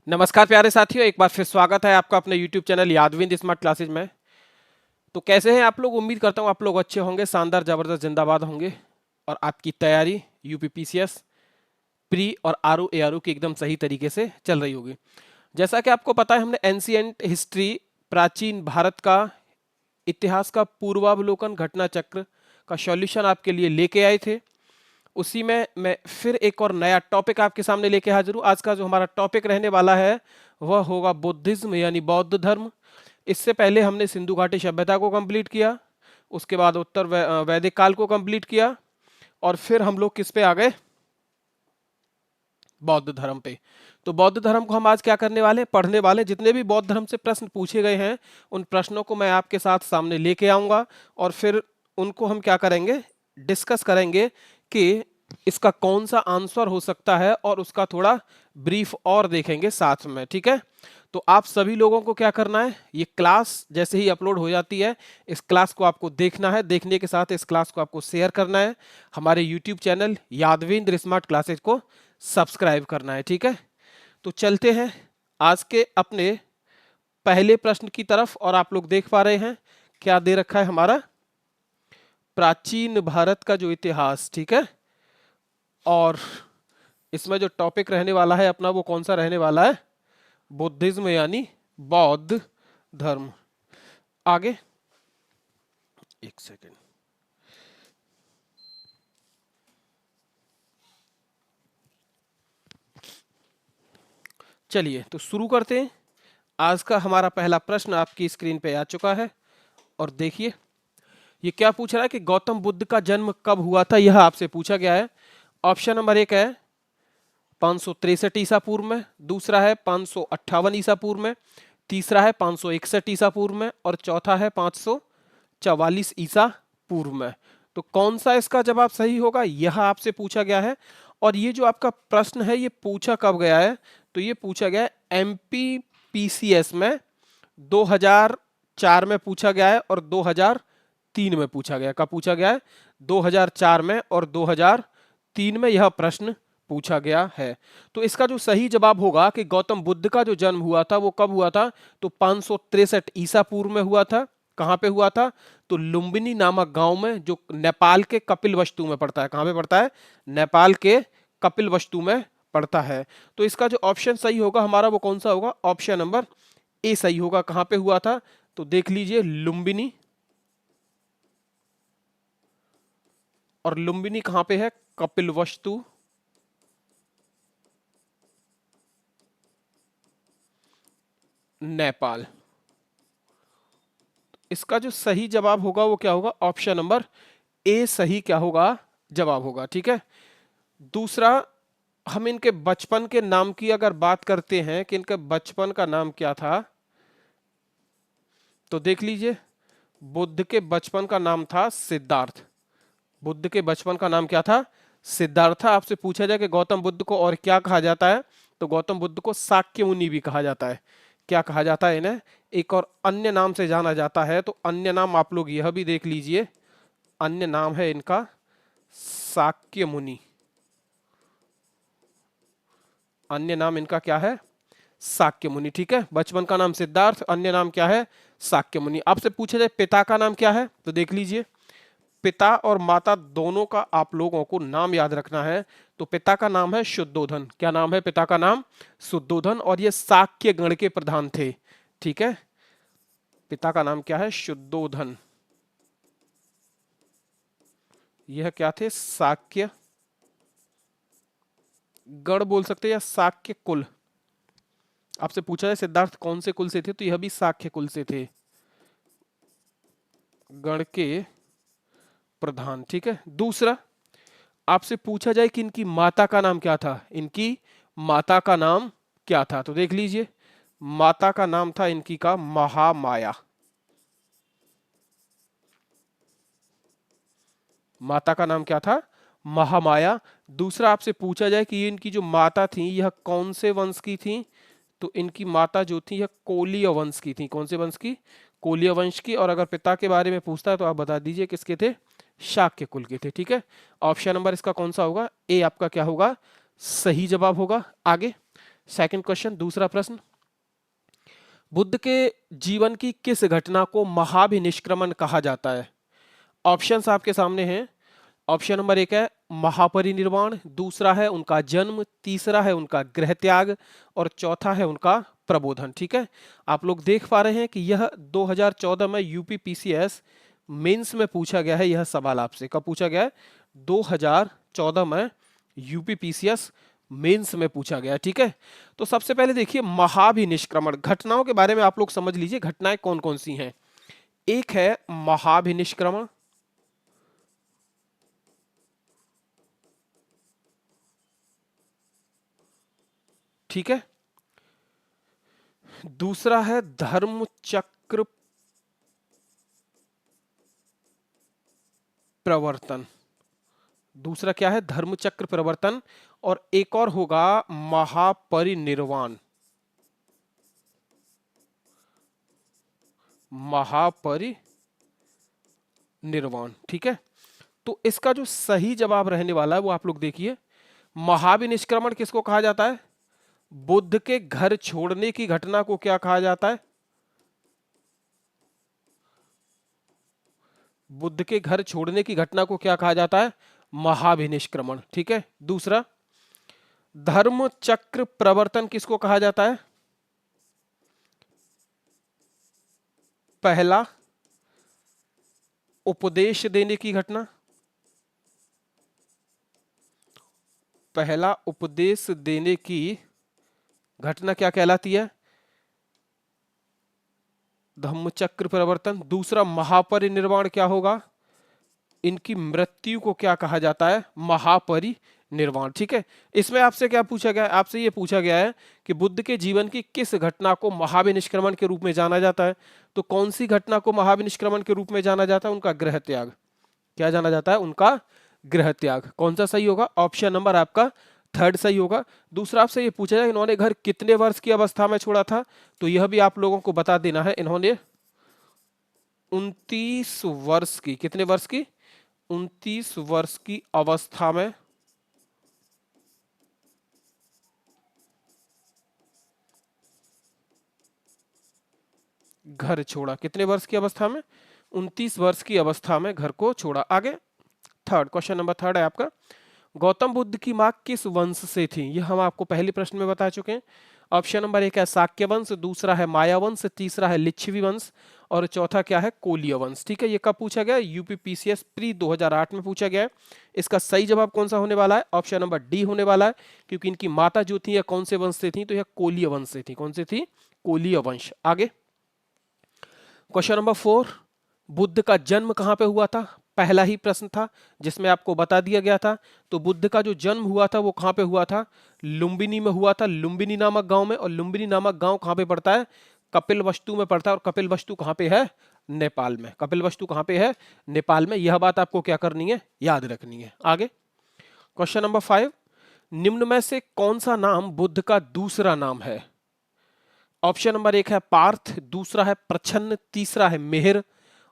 नमस्कार प्यारे साथियों, एक बार फिर स्वागत है आपका अपने YouTube चैनल यादविंद स्मार्ट क्लासेज में। तो कैसे हैं आप लोग? उम्मीद करता हूं आप लोग अच्छे होंगे, शानदार जबरदस्त जिंदाबाद होंगे और आपकी तैयारी यूपीपीसीएस प्री और आरओ एआरओ की एकदम सही तरीके से चल रही होगी। जैसा कि आपको पता है, हमने एंशिएंट हिस्ट्री, प्राचीन भारत का इतिहास का पूर्वावलोकन घटना चक्र का सॉल्यूशन आपके लिए लेके आए थे। उसी में मैं फिर एक और नया टॉपिक आपके सामने लेके हाजिर हूँ। आज का जो हमारा टॉपिक रहने वाला है वह होगा बुद्धिज्म यानी बौद्ध धर्म। इससे पहले हमने सिंधु घाटी सभ्यता को कंप्लीट किया, उसके बाद उत्तर वैदिक काल को कंप्लीट किया और फिर हम लोग किस पे आ गए? बौद्ध धर्म पे। तो बौद्ध धर्म को हम आज क्या करने वाले, पढ़ने वाले। जितने भी बौद्ध धर्म से प्रश्न पूछे गए हैं उन प्रश्नों को मैं आपके साथ सामने लेके आऊंगा और फिर उनको हम क्या करेंगे, डिस्कस करेंगे कि इसका कौन सा आंसर हो सकता है और उसका थोड़ा ब्रीफ और देखेंगे साथ में। ठीक है, तो आप सभी लोगों को क्या करना है, ये क्लास जैसे ही अपलोड हो जाती है इस क्लास को आपको देखना है, देखने के साथ इस क्लास को आपको शेयर करना है, हमारे YouTube channel Yadvindra smart classes को सब्सक्राइब करना है। ठीक है, तो चलते हैं आज के अपने पहले प्रश्न की तरफ। और आप लोग देख पा रहे हैं क्या दे रखा है हमारा, प्राचीन भारत का जो इतिहास। ठीक है, और इसमें जो टॉपिक रहने वाला है अपना वो कौन सा रहने वाला है? बुद्धिज्म यानी बौद्ध धर्म। आगे एक सेकेंड, चलिए तो शुरू करते हैं। आज का हमारा पहला प्रश्न आपकी स्क्रीन पे आ चुका है और देखिए ये क्या पूछ रहा है कि गौतम बुद्ध का जन्म कब हुआ था, यह आपसे पूछा गया है। ऑप्शन नंबर 1 है 563 ईसा पूर्व में, दूसरा है 558 ईसा पूर्व में, तीसरा है 561 ईसा पूर्व में और चौथा है 544 ईसा पूर्व में। तो कौन सा इसका जवाब सही होगा, यह आपसे पूछा गया है। और ये जो आपका प्रश्न है ये पूछा कब गया है, तो ये पूछा गया है एमपीपीसीएस में 2004 में पूछा गया है और 2003 में पूछा गया। कब पूछा गया है? 2004 में और 2003 में यह प्रश्न पूछा गया है। तो इसका जो सही जवाब होगा कि गौतम बुद्ध का जो जन्म हुआ था वो कब हुआ था, तो 563 ईसा पूर्व में हुआ था। कहां पे हुआ था? तो लुम्बिनी नामक गांव में, जो नेपाल के कपिलवस्तु में पड़ता है। कहां पे पड़ता है? नेपाल के कपिलवस्तु में पड़ता है। तो इसका जो ऑप्शन सही होगा हमारा वो कौन सा होगा? ऑप्शन नंबर ए सही होगा। कहां पे हुआ था? तो देख लीजिए लुम्बिनी, और लुम्बिनी कहां पे है? कपिलवस्तु, नेपाल। इसका जो सही जवाब होगा वो क्या होगा? ऑप्शन नंबर ए सही क्या होगा? जवाब होगा। ठीक है, दूसरा, हम इनके बचपन के नाम की अगर बात करते हैं कि इनके बचपन का नाम क्या था, तो देख लीजिए बुद्ध के बचपन का नाम था सिद्धार्थ। बुद्ध के बचपन का नाम क्या था? सिद्धार्थ। आपसे पूछा जाए कि गौतम बुद्ध को और क्या कहा जाता है, तो गौतम बुद्ध को शाक्य मुनि भी कहा जाता है। क्या कहा जाता है इन्हें? एक और अन्य नाम से जाना जाता है, तो अन्य नाम आप लोग यह भी देख लीजिए, अन्य नाम है इनका शाक्य मुनि। अन्य नाम इनका क्या है? शाक्य मुनि। ठीक है, बचपन का नाम सिद्धार्थ, अन्य नाम क्या है? शाक्य मुनि। आपसे पूछा जाए पिता का नाम क्या है, तो देख लीजिए पिता और माता दोनों का आप लोगों को नाम याद रखना है। तो पिता का नाम है शुद्धोधन। क्या नाम है पिता का? नाम शुद्धोधन, और ये शाक्य गण के प्रधान थे। ठीक है, पिता का नाम क्या है? शुद्धोधन। यह क्या थे? शाक्य गण बोल सकते हैं या शाक्य कुल। आपसे पूछा जाए सिद्धार्थ कौन से कुल से थे, तो यह भी शाक्य कुल से थे, गण के प्रधान। ठीक है, दूसरा, आपसे पूछा जाए कि इनकी माता का नाम क्या था, इनकी माता का नाम क्या था, तो देख लीजिए माता का नाम था इनकी का महामाया। माता का नाम क्या था? महामाया। दूसरा, आपसे पूछा जाए कि ये इनकी जो माता थी यह कौन से वंश की थी, तो इनकी माता जो थी यह कोलीय वंश की थी। कौन से वंश की? कोलीय वंश की। और अगर पिता के बारे में पूछता है तो आप बता दीजिए किसके थे? शाक्य कुल के थे। ठीक है, ऑप्शन नंबर इसका कौन सा होगा? ए आपका क्या होगा? सही जवाब होगा। आगे सेकंड क्वेश्चन, दूसरा प्रश्न, बुद्ध के जीवन की किस घटना को महाभिनिष्क्रमण कहा जाता है? ऑप्शंस आपके सामने हैं। ऑप्शन नंबर 1 है महापरिनिर्वाण, दूसरा है उनका जन्म, तीसरा है उनका गृह त्याग और चौथा है उनका प्रबोधन। ठीक है, आप लोग देख पा रहे हैं कि यह 2014 में यूपी पीसीएस मेंस में पूछा गया है। यह सवाल आपसे कब पूछा गया है? 2014 में यूपी पीसीएस मेंस में पूछा गया। ठीक है, तो सबसे पहले देखिए महाभिनिष्क्रमण, घटनाओं के बारे में आप लोग समझ लीजिए घटनाएं कौन कौन सी हैं। एक है महाभिनिष्क्रमण, ठीक है, दूसरा है धर्म चक्र प्रवर्तन, दूसरा क्या है? धर्म चक्र प्रवर्तन, और एक और होगा महापरिनिर्वाण, महापरिनिर्वाण। ठीक है, तो इसका जो सही जवाब रहने वाला है वो आप लोग देखिए, महाभिनिष्क्रमण किसको कहा जाता है? बुद्ध के घर छोड़ने की घटना को क्या कहा जाता है? बुद्ध के घर छोड़ने की घटना को क्या कहा जाता है? महाभिनिष्क्रमण। ठीक है, दूसरा धर्म चक्र प्रवर्तन किसको कहा जाता है? पहला उपदेश देने की घटना, पहला उपदेश देने की घटना क्या कहलाती है? धम्मचक्र प्रवर्तन। दूसरा महापरिनिर्वाण क्या होगा? इनकी मृत्यु को क्या कहा जाता है? महापरिनिर्वाण। ठीक है, इसमें आपसे क्या पूछा गया है? आपसे ये पूछा गया है कि बुद्ध के जीवन की किस घटना को महाभिनिष्क्रमण के रूप में जाना जाता है? तो कौन सी घटना को महाभिनिष्क्रमण के रूप में जाना जाता है? उनका गृह त्याग। क्या जाना जाता है? उनका गृह त्याग। कौन सा सही होगा? ऑप्शन नंबर आपका थर्ड सही होगा। दूसरा आपसे ये पूछा जाए इन्होंने घर कितने वर्ष की अवस्था में छोड़ा था? तो यह भी आप लोगों को बता देना है, इन्होंने 29 वर्ष की, कितने वर्ष की? 29 वर्ष की अवस्था में घर छोड़ा। कितने वर्ष की अवस्था में? 29 वर्ष की अवस्था में घर को छोड़ा। आगे थर्ड, क्वेश्चन नंबर थर्ड है आपका, गौतम बुद्ध की मां किस वंश से थी? यह हम आपको पहले प्रश्न में बता चुके हैं। ऑप्शन नंबर 1 है शाक्य वंश, दूसरा है माया वंश, तीसरा है लिच्छवी वंश और चौथा क्या है? कोलीय वंश। ठीक है, ये कब पूछा गया? यूपी पीसीएस प्री 2008 में पूछा गया है। इसका सही जवाब कौन सा होने वाला है? ऑप्शन नंबर डी होने वाला है, क्योंकि इनकी माता जो थी यह कौन से वंश से थी? तो यह कोलीय वंश से थी। कौन से थी? कोलीय वंश। आगे क्वेश्चन नंबर 4, बुद्ध का जन्म कहां पे हुआ था? पहला ही प्रश्न था जिसमें आपको बता दिया गया था। तो बुद्ध का जो जन्म हुआ था वो कहां पे हुआ था? लुम्बिनी में हुआ था, लुम्बिनी नामक गांव में। और लुम्बिनी नामक गांव कहां पे पड़ता है? कपिलवस्तु में पड़ता है। और कपिलवस्तु कहां पे है? नेपाल में। कपिलवस्तु कहां पे है? नेपाल में। यह बात आपको क्या करनी है? याद रखनी है। आगे क्वेश्चन नंबर 5, निम्न में से कौन सा नाम बुद्ध का दूसरा नाम है? ऑप्शन नंबर 1 है पार्थ, दूसरा है प्रछन्न, तीसरा है मिहिर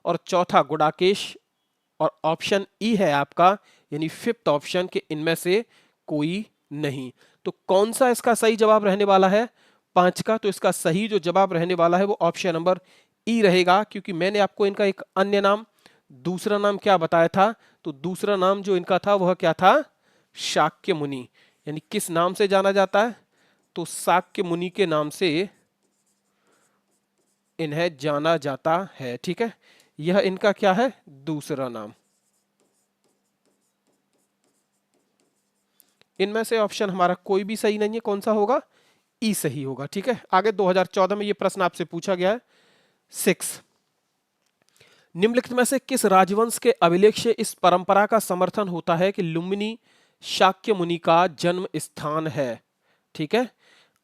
और चौथा गुडाकेश और ऑप्शन ई है आपका यानी फिफ्थ ऑप्शन के इनमें से कोई नहीं। तो कौन सा इसका सही जवाब रहने वाला है? 5 का। तो इसका सही जो जवाब रहने वाला है वो ऑप्शन नंबर ई रहेगा, क्योंकि मैंने आपको इनका एक अन्य नाम, दूसरा नाम क्या बताया था? तो दूसरा नाम जो इनका था वह क्या था? शाक्य मुनि। यानी किस नाम से जाना जाता है? तो शाक्य मुनि के नाम से इन्हें जाना जाता है। ठीक है, यह इनका क्या है? दूसरा नाम। इनमें से ऑप्शन हमारा कोई भी सही नहीं है। कौन सा होगा? ई सही होगा। ठीक है, आगे 2014 में यह प्रश्न आपसे पूछा गया है। 6, निम्नलिखित में से किस राजवंश के अभिलेख से इस परंपरा का समर्थन होता है कि लुम्बिनी शाक्य मुनि का जन्म स्थान है? ठीक है,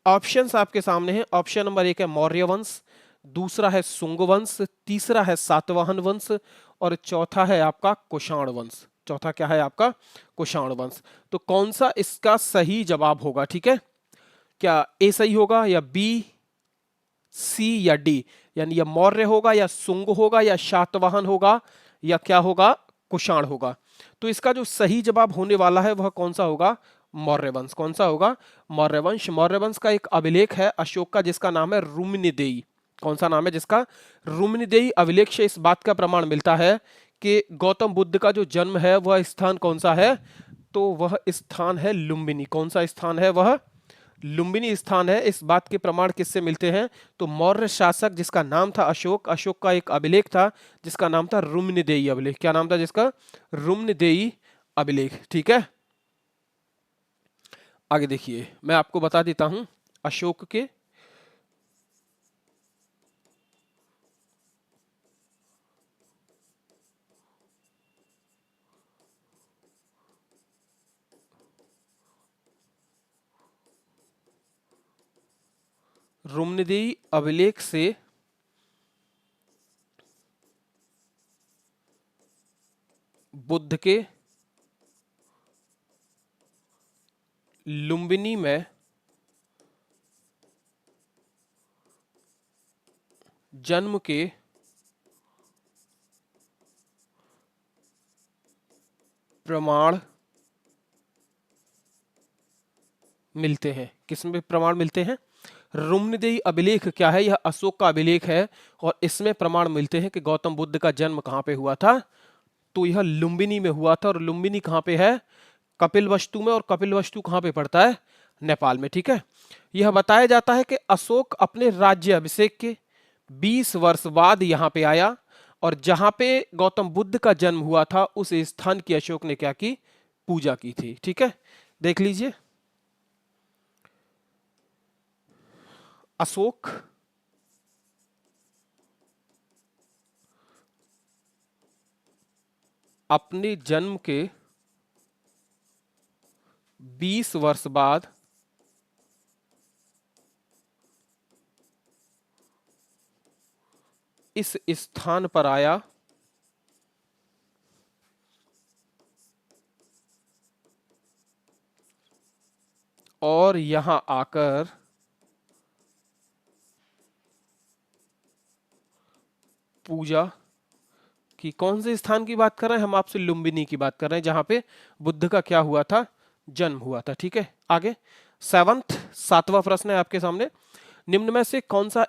ऑप्शंस आपके सामने हैं। ऑप्शन नंबर 1 है मौर्य वंश, दूसरा है सुंग वंश, तीसरा है सातवाहन वंश और चौथा है आपका कुषाण वंश। चौथा क्या है आपका? कुषाण वंश। तो कौन सा इसका सही जवाब होगा? ठीक है, क्या ए सही होगा या बी, सी या डी? यानी या मौर्य होगा या सुंग होगा या सातवाहन होगा या क्या होगा? कुषाण होगा। तो इसका जो सही जवाब होने वाला है वह कौन सा होगा? मौर्य वंश। कौन सा होगा? मौर्य वंश। मौर्य वंश का एक अभिलेख है अशोक का जिसका नाम है रुम्निदेयी। कौन सा नाम है जिसका? रुम्निदेयी अभिलेख से इस बात का प्रमाण मिलता है कि गौतम बुद्ध का जो जन्म है वह स्थान कौन सा है? तो वह स्थान है लुम्बिनी। कौन सा स्थान है? वह लुम्बिनी स्थान है। इस बात के प्रमाण किससे मिलते हैं? तो मौर्य शासक जिसका नाम था अशोक, अशोक का एक अभिलेख था जिसका नाम था रुम्निदेयी अभिलेख। क्या नाम था जिसका? रुम्निदेयी अभिलेख। ठीक है, आगे देखिए, मैं आपको बता देता हूं अशोक के रुम्निदेयी अभिलेख से बुद्ध के लुम्बिनी में जन्म के प्रमाण मिलते हैं। किसमें प्रमाण मिलते हैं? रुम्निदेयी अभिलेख क्या है? यह अशोक का अभिलेख है और इसमें प्रमाण मिलते हैं कि गौतम बुद्ध का जन्म कहां पे हुआ था? तो यह लुम्बिनी में हुआ था। और लुम्बिनी कहां पे है? कपिलवस्तु में। और कपिलवस्तु कहां पे पड़ता है? नेपाल में। ठीक है, यह बताया जाता है कि अशोक अपने राज्य अभिषेक के 20 वर्ष बाद यहां पे आया और जहां पे गौतम बुद्ध का जन्म हुआ था उस स्थान की अशोक ने क्या की? पूजा की थी। ठीक है, देख लीजिए, अशोक अपने जन्म के 20 वर्ष बाद इस स्थान पर आया और यहां आकर पूजा की। कौन से स्थान की बात कर रहे हैं हम? आपसे लुम्बिनी की बात कर रहे हैं जहां पे बुद्ध का क्या हुआ था? जन्म हुआ था। ठीक है, आगे सातवां प्रश्न है आपके सामने। निम्न में से कौन सा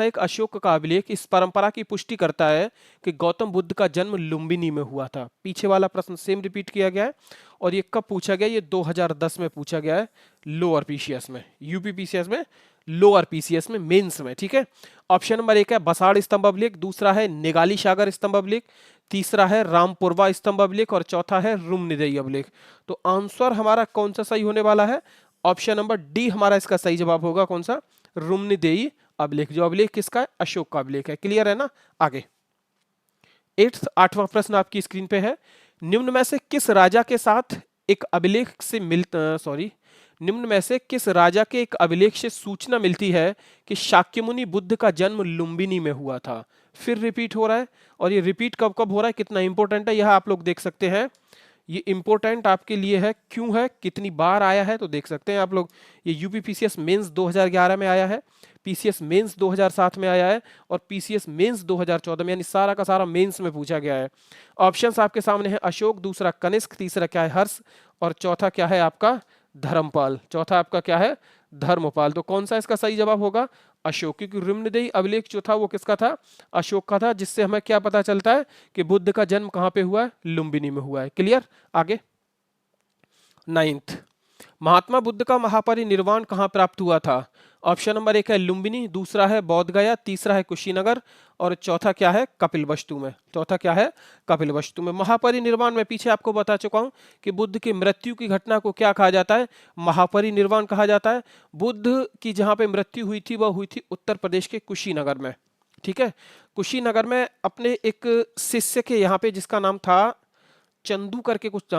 एक अशोक का अभिलेख इस परंपरा की पुष्टि करता है कि गौतम बुद्ध का जन्म लुम्बिनी में हुआ था? पीछे वाला प्रश्न सेम रिपीट किया गया है और ये कब पूछा गया? ये 2010 में पूछा गया है, लोअर पीसीएस में, यूपी पीसीएस में, लोअर पीसीएस में, मेंस में। ठीक है, ऑप्शन नंबर 1 है बसाड़ स्तंभ अभिलेख, दूसरा है निगाली सागर स्तंभ अभिलेख, तीसरा है रामपुरवा स्तंभ अभिलेख और चौथा है रुम्निदेयी अभिलेख। तो आंसर हमारा कौन सा सही होने वाला है? ऑप्शन नंबर डी हमारा इसका सही जवाब होगा। कौन सा? रुम्निदेयी अभिलेख। जो अभिलेख किसका है? अशोक का अभिलेख है। क्लियर है ना? आगे आठवां प्रश्न आपकी स्क्रीन पे है। निम्न में से किस राजा के साथ एक अभिलेख से निम्न में से किस राजा के एक अभिलेख से सूचना मिलती है कि शाक्यमुनि बुद्ध का जन्म लुम्बिनी में हुआ था? फिर रिपीट हो रहा है और ये रिपीट कब कब हो रहा है, कितना इंपॉर्टेंट है, यह आप लोग देख सकते हैं। ये इंपॉर्टेंट आपके लिए है, क्यों है, कितनी बार आया है, तो देख सकते हैं आप लोग। ये यूपी पीसीएस मेंस 2011 में आया है, पीसीएस मेंस 2007 में आया है और पीसीएस मेंस 2014 में, यानी सारा का सारा मेंस में पूछा गया है। ऑप्शंस आपके सामने है, अशोक, दूसरा कनिष्क, तीसरा क्या है? हर्ष और चौथा क्या है आपका? धर्मपाल। चौथा आपका क्या है? धर्मपाल। तो कौन सा इसका सही जवाब होगा? अशोक, क्योंकि रुम्निदेयी अभिलेख जो था वो किसका था? अशोक का था, जिससे हमें क्या पता चलता है कि बुद्ध का जन्म कहां पे हुआ है? लुम्बिनी में हुआ है। क्लियर? आगे 9th, महात्मा बुद्ध का महापरिनिर्वाण कहां प्राप्त हुआ था? ऑप्शन नंबर 1 है लुम्बिनी, दूसरा है बोध गया, तीसरा है कुशीनगर और चौथा क्या है? कपिलवस्तु में। चौथा क्या है? कपिलवस्तु में। महापरिनिर्वाण में पीछे आपको बता चुका हूं कि बुद्ध की मृत्यु की घटना को क्या कहा जाता है? महापरिनिर्वाण कहा जाता है। बुद्ध की जहां पे मृत्यु हुई थी वह हुई थी उत्तर प्रदेश के कुशीनगर में। ठीक है, कुशीनगर में अपने एक शिष्य के यहाँ पे, जिसका नाम था चंदू करके कुछ,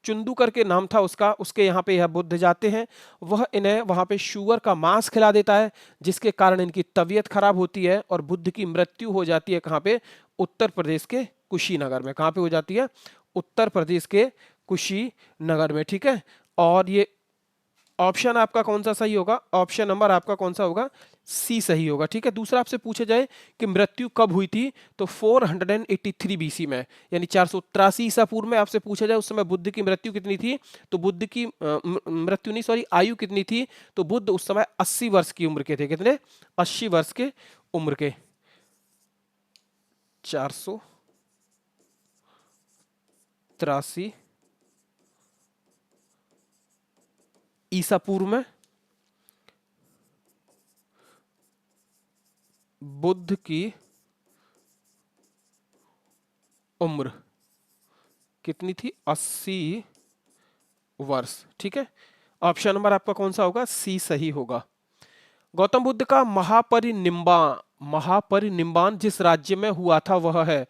चुंदू करके नाम था उसका, उसके यहाँ पे यह बुद्ध जाते हैं। वह इन्हें वहाँ पे शुगर का मांस खिला देता है जिसके कारण इनकी तबीयत खराब होती है और बुद्ध की मृत्यु हो जाती है। कहाँ पे? उत्तर प्रदेश के कुशीनगर में। कहाँ पे हो जाती है? उत्तर प्रदेश के कुशीनगर में। ठीक है, और ये ऑप्शन आपका कौन सा सही होगा? ऑप्शन नंबर आपका कौन सा होगा? सी सही होगा। ठीक है, दूसरा आपसे पूछा जाए कि मृत्यु कब हुई थी, तो 483 बीसी में, यानी 483 ईसा पूर्व में आपसे पूछा जाए उस समय बुद्ध की मृत्यु कितनी थी, तो बुद्ध की मृत्यु नहीं सॉरी आयु कितनी थी, तो बुद्ध उस समय 80 वर्ष की उम्र के थे। कितने? 80 वर्ष के उम्र के। 483 ईसा पूर्व में बुद्ध की उम्र कितनी थी? 80 वर्ष। ठीक है, ऑप्शन नंबर आपका कौन सा होगा? सी सही होगा। गौतम बुद्ध का महापरिनिर्वाण जिस राज्य में हुआ था वह है,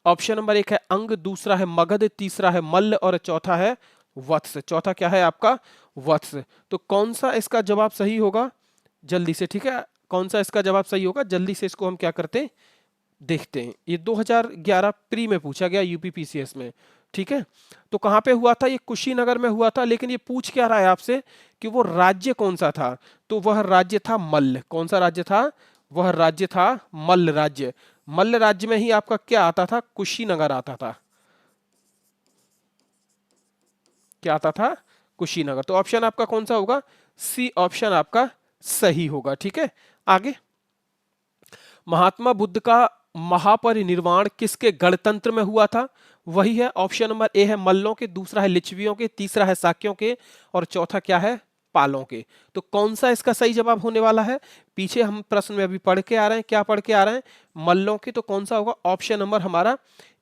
ऑप्शन नंबर 1 है अंग, दूसरा है मगध, तीसरा है मल्ल और चौथा है वत्स। चौथा क्या है आपका? वत्स। तो कौन सा इसका जवाब सही होगा? जल्दी से, ठीक है, कौन सा इसका जवाब सही होगा? जल्दी से इसको हम क्या करते हैं, देखते हैं। ये 2011 प्री में पूछा गया यूपीपीसीएस में। ठीक है, तो कहां पे हुआ था? ये कुशीनगर में हुआ था, लेकिन ये पूछ क्या रहा है आपसे कि वो राज्य कौन सा था, तो वह राज्य था मल्ल। कौन सा राज्य था? वह राज्य था मल्ल राज्य। मल्ल राज्य में ही आपका क्या आता था? कुशीनगर आता था। क्या आता था? कुशीनगर। तो ऑप्शन आपका कौन सा होगा? सी ऑप्शन आपका सही होगा। ठीक है, आगे। महात्मा बुद्ध का महापरिनिर्वाण किसके गणतंत्र में हुआ था? वही है, ऑप्शन नंबर ए है मल्लों के, दूसरा है लिच्छवियों के, तीसरा है साक्यों के और चौथा क्या है? पालों के। तो कौन सा इसका सही जवाब होने वाला है? पीछे हम प्रश्न में अभी पढ़ के आ रहे हैं, क्या पढ़ के आ रहे हैं? मल्लों के। तो कौन सा होगा? ऑप्शन नंबर हमारा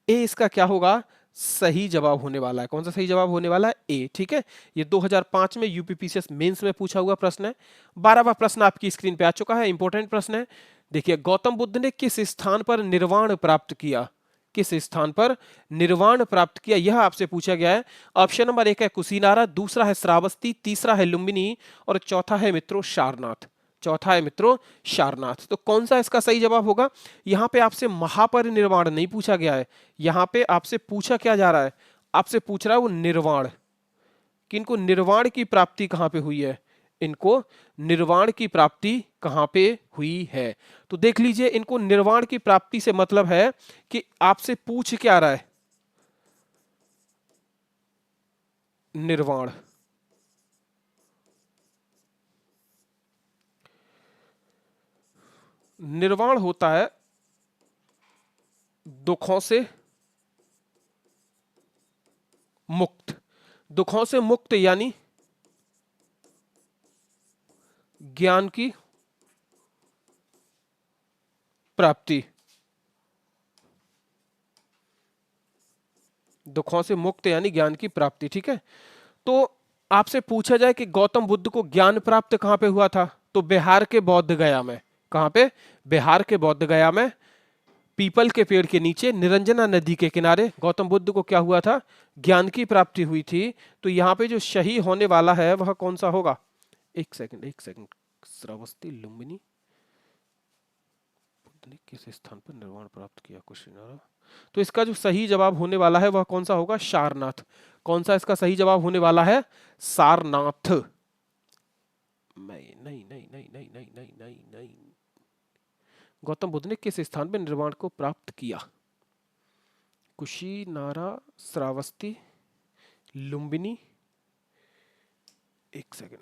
ए इसका क्या होगा? सही जवाब होने वाला है। कौन सा सही जवाब होने वाला है? ए। ठीक है, ये 2005 में यूपीपीसीएस मेंस में पूछा हुआ प्रश्न है। 12वां प्रश्न आपकी स्क्रीन पे आ चुका है, इंपॉर्टेंट प्रश्न है। देखिए, गौतम बुद्ध ने किस स्थान पर निर्वाण प्राप्त किया? किस स्थान पर निर्वाण प्राप्त किया, यह आपसे पूछा गया है। ऑप्शन नंबर 1 है कुशीनारा, दूसरा है श्रावस्ती, तीसरा है लुम्बिनी और चौथा है मित्रों सारनाथ। चौथा है मित्रों सारनाथ। तो कौन सा इसका सही जवाब होगा? यहां पे आपसे महापरिनिर्वाण नहीं पूछा गया है, यहां पे आपसे पूछा क्या जा रहा है? आपसे पूछ रहा है वो निर्वाण, कि इनको निर्वाण की प्राप्ति कहां पे हुई है, इनको निर्वाण की प्राप्ति कहां पे हुई है। तो देख लीजिए, इनको निर्वाण की प्राप्ति से मतलब है कि आपसे पूछ क्या रहा है? निर्वाण। निर्वाण होता है दुखों से मुक्त। दुखों से मुक्त यानी ज्ञान की प्राप्ति। दुखों से मुक्त यानी ज्ञान की प्राप्ति। ठीक है, तो आपसे पूछा जाए कि गौतम बुद्ध को ज्ञान प्राप्त कहां पे हुआ था, तो बिहार के बौद्ध गया में। कहां पे? बिहार के बौद्ध गया में, पीपल के पेड़ के नीचे निरंजना नदी के किनारे गौतम बुद्ध को क्या हुआ था? ज्ञान की प्राप्ति हुई थी। तो यहाँ पे जो सही होने वाला है वह कौन सा होगा? एक सेकंड, एक सेकंड। श्रावस्ती, लुम्बिनी, बुद्ध ने किस स्थान पर निर्वाण प्राप्त किया? कुशीनारा। तो इसका जो सही जवाब होने वाला है वह कौन सा होगा? सारनाथ। कौन सा इसका सही जवाब होने वाला है? सारनाथ। नहीं नहीं नहीं नहीं नहीं नहीं नहीं नहीं नहीं। गौतम बुद्ध ने किस स्थान पर निर्वाण को प्राप्त किया? कुशीनारा, श्रावस्ती, लुम्बिनी, एक सेकंड,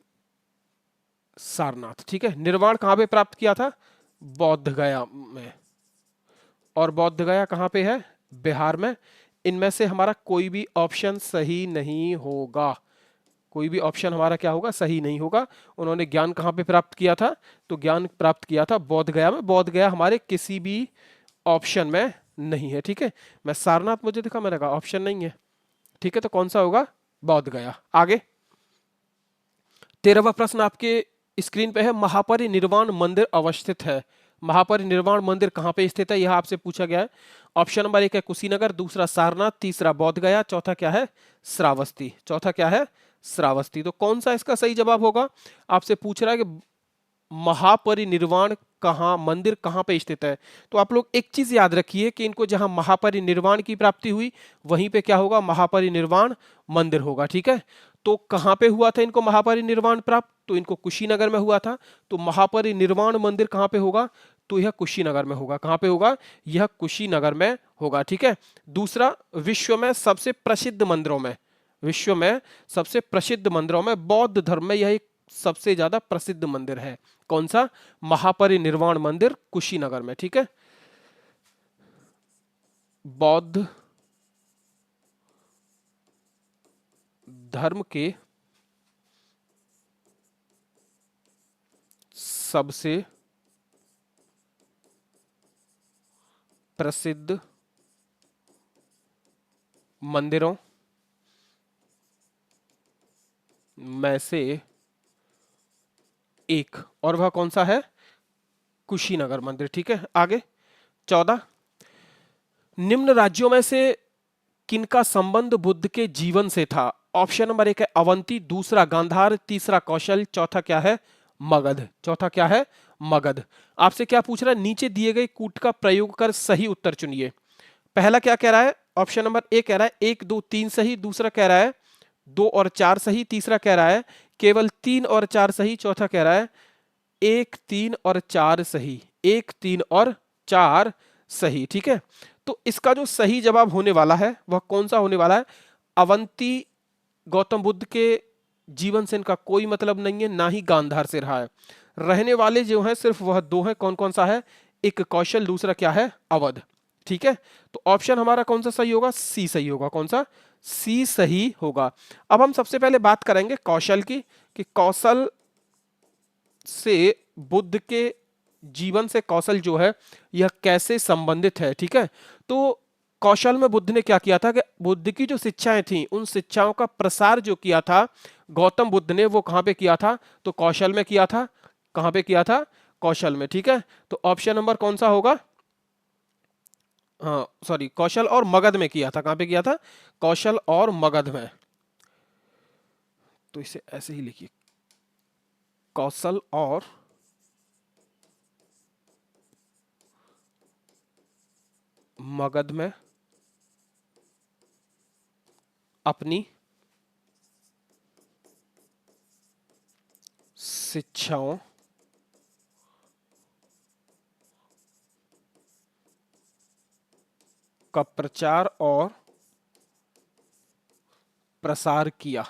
सारनाथ। ठीक है, निर्वाण कहां पे प्राप्त किया था? बौद्ध गया में। और बौद्ध गया कहां पे है? बिहार में। इनमें से हमारा कोई भी ऑप्शन सही नहीं होगा। कोई भी ऑप्शन हमारा क्या होगा? सही नहीं होगा। उन्होंने ज्ञान कहां पे प्राप्त किया था? तो ज्ञान प्राप्त किया था बौद्ध गया में। बौद्ध गया हमारे किसी भी ऑप्शन में नहीं है। ठीक है, मैं सारनाथ मुझे दिखा, मैंने कहा ऑप्शन नहीं है। ठीक है, तो कौन सा होगा? बौद्ध गया। आगे 13वां प्रश्न आपके स्क्रीन पे है, महापरिनिर्वाण मंदिर अवस्थित है। महापरिनिर्वाण मंदिर कहां पे स्थित है, यह आपसे पूछा गया है। ऑप्शन नंबर 1 है कुशीनगर, दूसरा सारनाथ, तीसरा बौद्ध गया, चौथा क्या है? श्रावस्ती। चौथा क्या है? श्रावस्ती। तो कौन सा इसका सही जवाब होगा? आपसे पूछ रहा है कि महापरिनिर्वाण कहाँ मंदिर कहाँ पे स्थित है? तो आप लोग एक चीज याद रखिए कि इनको जहां महापरिनिर्वाण की प्राप्ति हुई वहीं पे क्या होगा? महापरिनिर्वाण मंदिर होगा। ठीक है, तो कहाँ पे हुआ था इनको महापरिनिर्वाण प्राप्त? तो इनको कुशीनगर में हुआ था। तो महापरिनिर्वाण मंदिर कहाँ पे होगा? तो यह कुशीनगर में होगा। कहाँ पे होगा? यह कुशीनगर में होगा। ठीक है, दूसरा, विश्व में सबसे प्रसिद्ध मंदिरों में, विश्व में सबसे प्रसिद्ध मंदिरों में बौद्ध धर्म में यह एक सबसे ज्यादा प्रसिद्ध मंदिर है। कौन सा? महापरिनिर्वाण मंदिर कुशीनगर में। ठीक है, बौद्ध धर्म के सबसे प्रसिद्ध मंदिरों में से एक, और वह कौन सा है? कुशीनगर मंदिर। ठीक है, आगे 14, निम्न राज्यों में से किनका संबंध बुद्ध के जीवन से था? ऑप्शन नंबर 1 है अवंती, दूसरा गांधार, तीसरा कौशल, चौथा क्या है? मगध। चौथा क्या है? मगध। आपसे क्या पूछ रहा है? नीचे दिए गए कूट का प्रयोग कर सही उत्तर चुनिए। पहला क्या कह रहा है? ऑप्शन नंबर 1 कह रहा है 1 2 3 सही, दूसरा कह रहा है 2 और 4 सही, तीसरा कह रहा है केवल 3 और 4 सही, चौथा कह रहा है 1 3 और 4 सही, 1 3 और 4 सही। ठीक है, तो इसका जो सही जवाब होने वाला है वह कौन सा होने वाला है? अवंती गौतम बुद्ध के जीवन से इनका कोई मतलब नहीं है, ना ही गांधार से रहा है। रहने वाले जो हैं सिर्फ वह दो हैं। कौन कौन सा है? एक कौशल, दूसरा क्या है? अवध। ठीक है, तो ऑप्शन हमारा कौन सा सही होगा? सी सही होगा। कौन सा? सी सही होगा। अब हम सबसे पहले बात करेंगे कौशल की, कि कौशल से बुद्ध के जीवन से कौशल जो है यह कैसे संबंधित है। ठीक है, तो कौशल में बुद्ध ने क्या किया था कि बुद्ध की जो शिक्षाएं थी उन शिक्षाओं का प्रसार जो किया था गौतम बुद्ध ने, वो कहां पे किया था? तो कौशल में किया था। कहां पे किया था? कौशल में। ठीक है, तो ऑप्शन नंबर कौन सा होगा? हाँ सॉरी, कौशल और मगध में किया था। कहां पे किया था? कौशल और मगध में। तो इसे ऐसे ही लिखिए, कौशल और मगध में अपनी शिक्षाओं का प्रचार और प्रसार किया।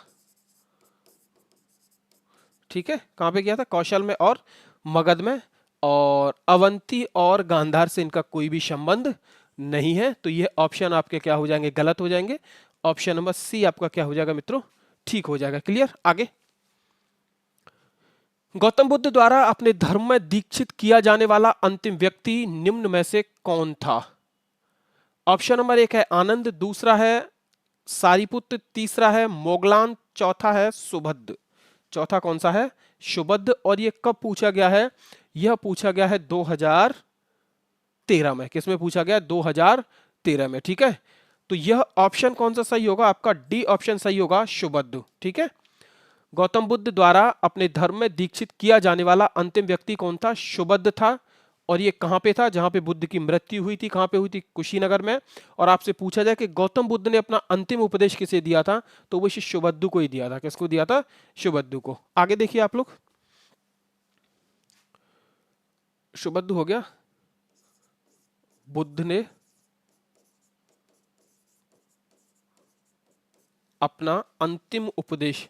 ठीक है, कहां पे किया था? कौशल में और मगध में। और अवंती और गांधार से इनका कोई भी संबंध नहीं है। तो ये ऑप्शन आपके क्या हो जाएंगे? गलत हो जाएंगे। ऑप्शन नंबर सी आपका क्या हो जाएगा मित्रों? ठीक हो जाएगा। क्लियर? आगे, गौतम बुद्ध द्वारा अपने धर्म में दीक्षित किया जाने वाला अंतिम व्यक्ति निम्न में से कौन था? ऑप्शन नंबर 1 है आनंद, दूसरा है सारिपुत्र, तीसरा है मोगलान, चौथा है सुभद्र। चौथा कौन सा है? सुभद्र। और ये कब पूछा गया है? यह पूछा गया है 2013 में। किसमें पूछा गया? 2013 में। ठीक है, तो यह ऑप्शन कौन सा सही होगा? आपका डी ऑप्शन सही होगा, सुभद्र। ठीक है, गौतम बुद्ध द्वारा अपने धर्म में दीक्षित किया जाने वाला अंतिम व्यक्ति कौन था? सुभद्र था। और ये कहां पे था? जहां पे बुद्ध की मृत्यु हुई थी। कहां पे हुई थी? कुशीनगर में। और आपसे पूछा जाए कि गौतम बुद्ध ने अपना अंतिम उपदेश किसे दिया था, तो वो सुभद्र को ही दिया था। किसको दिया था? सुभद्र को। आगे देखिए आप लोग, सुभद्र हो गया। बुद्ध ने अपना अंतिम उपदेश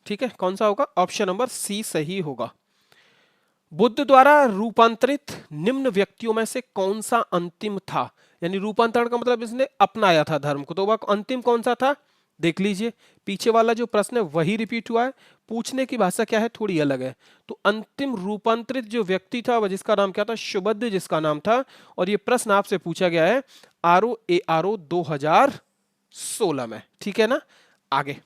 ठीक है, कौन सा होगा? ऑप्शन नंबर सी सही होगा। बुद्ध द्वारा रूपांतरित निम्न व्यक्तियों में से कौन सा अंतिम था? यानी रूपांतरण का मतलब इसने अपनाया था धर्म को, तो वह अंतिम कौन सा था? देख लीजिए, पीछे वाला जो प्रश्न है वही रिपीट हुआ है, पूछने की भाषा क्या है? थोड़ी अलग है। तो अंतिम रूपांतरित जो व्यक्ति था वह जिसका नाम क्या था? सुभद्र जिसका नाम था। और ये प्रश्न आपसे पूछा गया है ROARO 2016 में। ठीक है ना? आगे,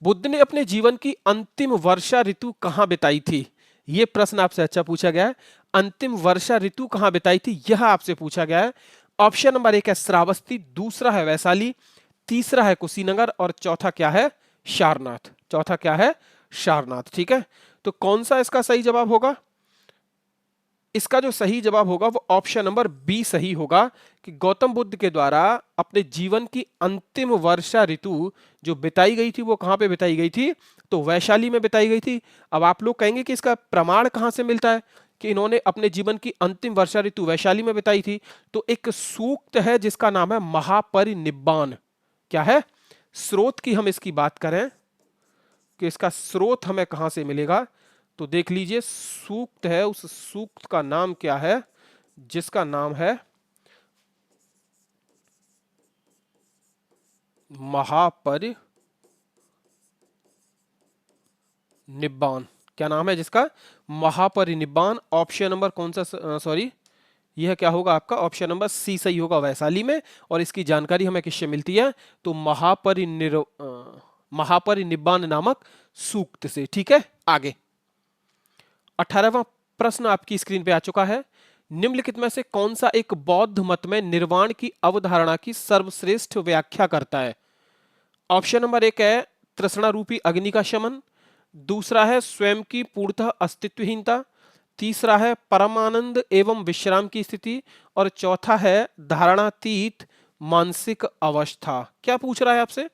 बुद्ध ने अपने जीवन की अंतिम वर्षा ऋतु कहाँ बिताई थी? ये प्रश्न आपसे अच्छा पूछा गया है। अंतिम वर्षा ऋतु कहाँ बिताई थी, यह आपसे पूछा गया है। ऑप्शन नंबर 1 है श्रावस्ती, दूसरा है वैशाली, तीसरा है कुशीनगर और चौथा क्या है? सारनाथ। चौथा क्या है? सारनाथ। ठीक है, तो कौन सा इसका सही जवाब होगा? इसका जो सही जवाब होगा वो ऑप्शन नंबर बी सही होगा कि गौतम बुद्ध के द्वारा अपने जीवन की अंतिम वर्षा ऋतु जो बिताई गई थी वो कहां पे बिताई गई थी? तो वैशाली में बिताई गई थी। अब आप लोग कहेंगे कि इसका प्रमाण कहां से मिलता है कि इन्होंने अपने जीवन की अंतिम वर्षा ऋतु वैशाली में बिताई थी? तो एक सूक्त है जिसका नाम है महापरिनिब्बाण। क्या है? स्रोत की हम इसकी बात करें कि इसका स्रोत हमें कहां से मिलेगा, तो देख लीजिए सूक्त है, उस सूक्त का नाम क्या है? जिसका नाम है महापरिनिब्बाण। क्या नाम है जिसका? महापरिनिब्बाण। ऑप्शन नंबर कौन सा? सॉरी, यह क्या होगा आपका? ऑप्शन नंबर सी सही होगा, वैशाली में। और इसकी जानकारी हमें किससे मिलती है? तो महापरिनिब्बाण नामक सूक्त से। ठीक है, आगे 18वां प्रश्न आपकी स्क्रीन पे आ चुका है। निम्नलिखित में से कौन सा एक बौद्ध मत में निर्वाण की अवधारणा की सर्वश्रेष्ठ व्याख्या करता है? ऑप्शन नंबर 1 है तृष्णा रूपी अग्नि का शमन, दूसरा है स्वयं की पूर्णतः अस्तित्वहीनता, तीसरा है परमानंद एवं विश्राम की स्थिति और चौथा है धारणातीत मानसिक अवस्था। क्या पूछ रहा है आपसे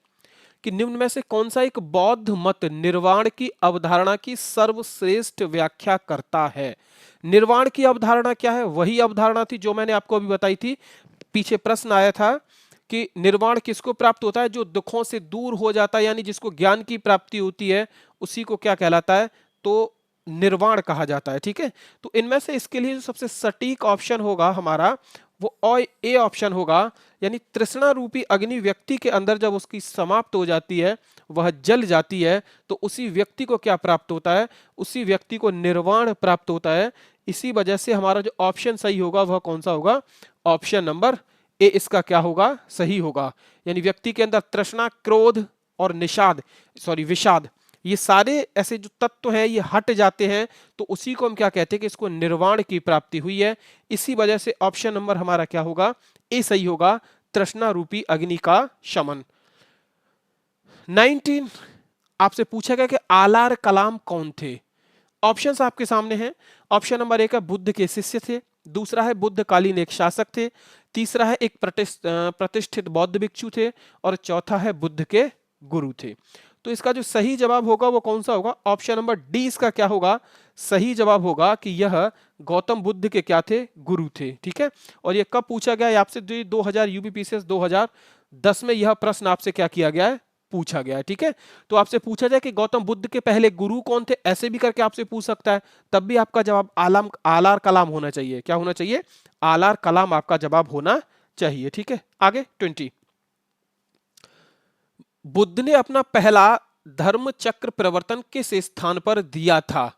कि निम्न में से कौन सा एक बौद्ध मत निर्वाण की अवधारणा की सर्वश्रेष्ठ व्याख्या करता है? निर्वाण की अवधारणा क्या है? वही अवधारणा थी जो मैंने आपको अभी बताई थी। पीछे प्रश्न आया था कि निर्वाण किसको प्राप्त होता है? जो दुखों से दूर हो जाता है, यानी जिसको ज्ञान की प्राप्ति होती है, उसी को क्या कहलाता है? तो निर्वाण कहा जाता है। ठीक है, तो इनमें से इसके लिए जो सबसे सटीक ऑप्शन होगा हमारा वो ए ऑप्शन होगा, यानी तृष्णा रूपी अग्नि व्यक्ति के अंदर जब उसकी समाप्त हो जाती है, वह जल जाती है, तो उसी व्यक्ति को क्या प्राप्त होता है? उसी व्यक्ति को निर्वाण प्राप्त होता है। इसी वजह से हमारा जो ऑप्शन सही होगा वह कौन सा होगा? ऑप्शन नंबर ए इसका क्या होगा? सही होगा। यानी व्यक्ति के अंदर तृष्णा, क्रोध और विषाद, ये सारे ऐसे जो तत्व हैं ये हट जाते हैं, तो उसी को हम क्या कहते हैं कि इसको निर्वाण की प्राप्ति हुई है। इसी वजह से ऑप्शन नंबर हमारा क्या होगा? ए सही होगा, तृष्णा रूपी अग्नि का शमन। 19 आपसे पूछा गया कि आलार कलाम कौन थे? ऑप्शंस आपके सामने हैं। ऑप्शन नंबर 1 है बुद्ध के शिष्य थे, दूसरा है बुद्धकालीन एक शासक थे, तीसरा है एक प्रतिष्ठित बौद्ध भिक्षु थे और चौथा है बुद्ध के गुरु थे। तो इसका जो सही जवाब होगा वो कौन सा होगा? ऑप्शन नंबर डी इसका क्या होगा? सही जवाब होगा कि यह गौतम बुद्ध के क्या थे? गुरु थे। ठीक है, और ये कब पूछा गया है आपसे? 2000 यूपीपीसीएस 2010 में यह प्रश्न आपसे क्या किया गया है? पूछा गया है। ठीक है, तो आपसे पूछा जाए कि गौतम बुद्ध के पहले गुरु कौन थे, ऐसे भी करके आपसे पूछ सकता है, तब भी आपका जवाब आलार कलाम होना चाहिए। क्या होना चाहिए? आलार कलाम आपका जवाब होना चाहिए। ठीक है, आगे 20 बुद्ध ने अपना पहला धर्म चक्र प्रवर्तन किस स्थान पर दिया था?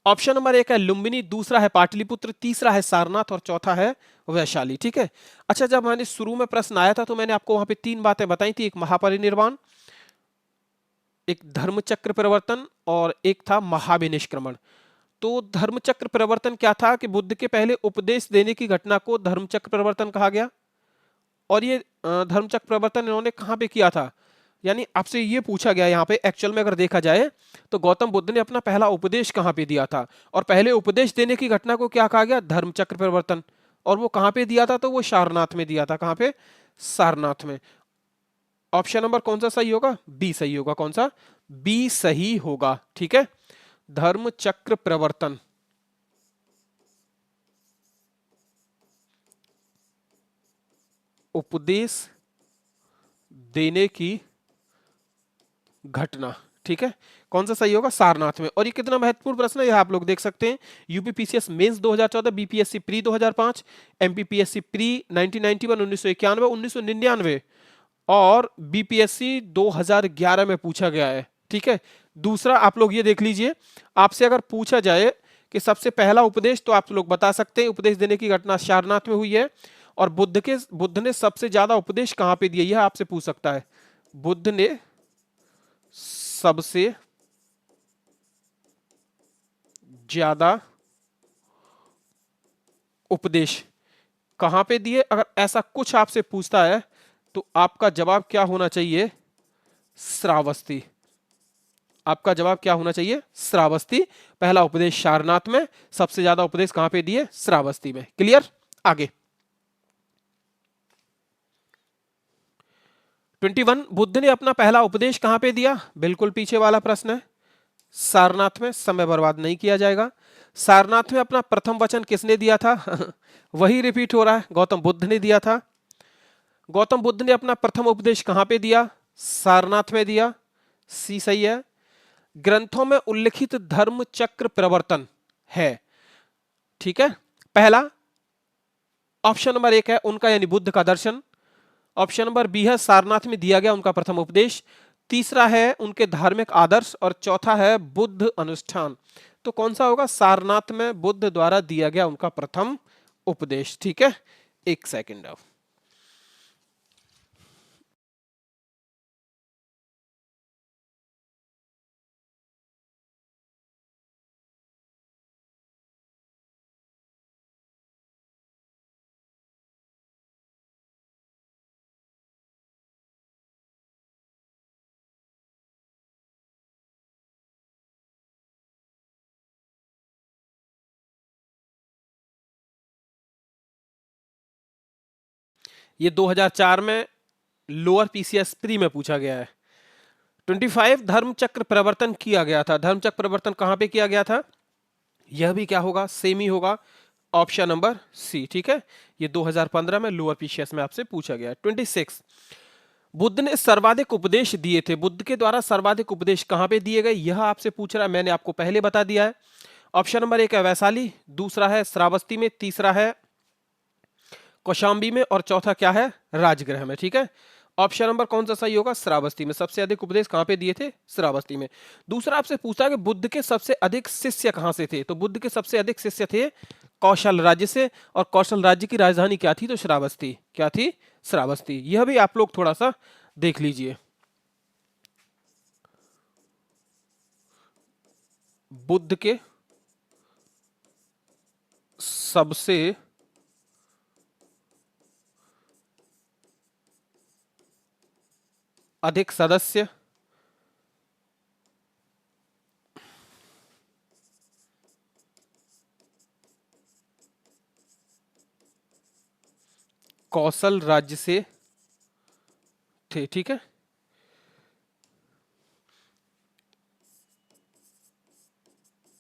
ऑप्शन नंबर 1 है लुम्बिनी, दूसरा है पाटलिपुत्र, तीसरा है सारनाथ और चौथा है वैशाली। ठीक है, अच्छा, जब मैंने शुरू में प्रश्न आया था तो मैंने आपको वहां पे 3 बातें बताई थी, एक महापरिनिर्वाण, एक धर्मचक्र प्रवर्तन और एक था महाविनिष्क्रमण। तो धर्मचक्र प्रवर्तन क्या था कि बुद्ध के पहले उपदेश देने की घटना को धर्मचक्र प्रवर्तन कहा गया। और ये धर्मचक्र प्रवर्तन इन्होंने कहां पे किया था? यानी आपसे ये पूछा गया यहाँ पे, एक्चुअल में अगर देखा जाए तो गौतम बुद्ध ने अपना पहला उपदेश कहां पे दिया था, और पहले उपदेश देने की घटना को क्या कहा गया? धर्मचक्र प्रवर्तन। और वो कहां पे दिया था? तो वो सारनाथ में दिया था। कहां पे? सारनाथ में। ऑप्शन नंबर कौन सा सही होगा? बी सही होगा। कौन सा? बी सही होगा। ठीक है, धर्म चक्र प्रवर्तन, उपदेश देने की घटना। ठीक है, कौन सा सही होगा? सारनाथ में। और ये कितना महत्वपूर्ण प्रश्न है, यह आप लोग देख सकते हैं। UPPCS mains 2014, BPSC pre 2005, MPPSC pre 1991, 1991, 1999 और बीपीएससी 2011 में पूछा गया है। ठीक है, दूसरा आप लोग ये देख लीजिए, आपसे अगर पूछा जाए कि सबसे पहला उपदेश, तो आप लोग बता सकते हैं उपदेश देने की घटना सारनाथ में हुई है। और बुद्ध ने सबसे ज्यादा उपदेश कहां पे दिया, यह आपसे पूछ सकता है। बुद्ध ने सबसे ज्यादा उपदेश कहां पे दिए? अगर ऐसा कुछ आपसे पूछता है तो आपका जवाब क्या होना चाहिए? श्रावस्ती। आपका जवाब क्या होना चाहिए? श्रावस्ती। पहला उपदेश सारनाथ में, सबसे ज्यादा उपदेश कहां पे दिए? श्रावस्ती में। क्लियर? आगे 21, बुद्ध ने अपना पहला उपदेश कहां पे दिया? बिल्कुल पीछे वाला प्रश्न है, सारनाथ में। समय बर्बाद नहीं किया जाएगा। सारनाथ में अपना प्रथम वचन किसने दिया था? वही रिपीट हो रहा है, गौतम बुद्ध ने दिया था। गौतम बुद्ध ने अपना प्रथम उपदेश कहां पे दिया? सारनाथ में दिया। सी सही है। ग्रंथों में उल्लिखित धर्म चक्र प्रवर्तन है, ठीक है। पहला ऑप्शन नंबर 1 है उनका यानी बुद्ध का दर्शन। ऑप्शन नंबर बी है सारनाथ में दिया गया उनका प्रथम उपदेश। तीसरा है उनके धार्मिक आदर्श और चौथा है बुद्ध अनुष्ठान। तो कौन सा होगा? सारनाथ में बुद्ध द्वारा दिया गया उनका प्रथम उपदेश, ठीक है। एक सेकंड अब ये 2004 में लोअर पीसीएस प्री में पूछा गया है। 25 धर्म चक्र प्रवर्तन किया गया था। धर्म चक्र प्रवर्तन कहां पे किया गया था? यह भी क्या होगा? सेम ही होगा। ऑप्शन नंबर सी, ठीक है। ये 2015 में लोअर पीसीएस में आपसे पूछा गया है। 26 बुद्ध ने सर्वाधिक उपदेश दिए थे। बुद्ध के द्वारा सर्वाधिक उपदेश कहां पे दिए गए? यह आपसे पूछ रहा है, मैंने आपको पहले बता दिया है। ऑप्शन नंबर 1 है वैशाली, दूसरा है श्रावस्ती में, तीसरा है कौशाम्बी में और चौथा क्या है? राजगृह में, ठीक है। ऑप्शन नंबर कौन सा सही होगा? श्रावस्ती में। सबसे अधिक उपदेश कहां पे दिए थे? श्रावस्ती में। दूसरा आपसे पूछा है कि बुद्ध के सबसे अधिक शिष्य कहां से थे? तो बुद्ध के सबसे अधिक शिष्य थे कौशल राज्य से, और कौशल राज्य की राजधानी क्या थी? तो श्रावस्ती। क्या थी? श्रावस्ती। यह भी आप लोग थोड़ा सा देख लीजिए। बुद्ध के सबसे अधिक सदस्य कौशल राज्य से थे, ठीक है।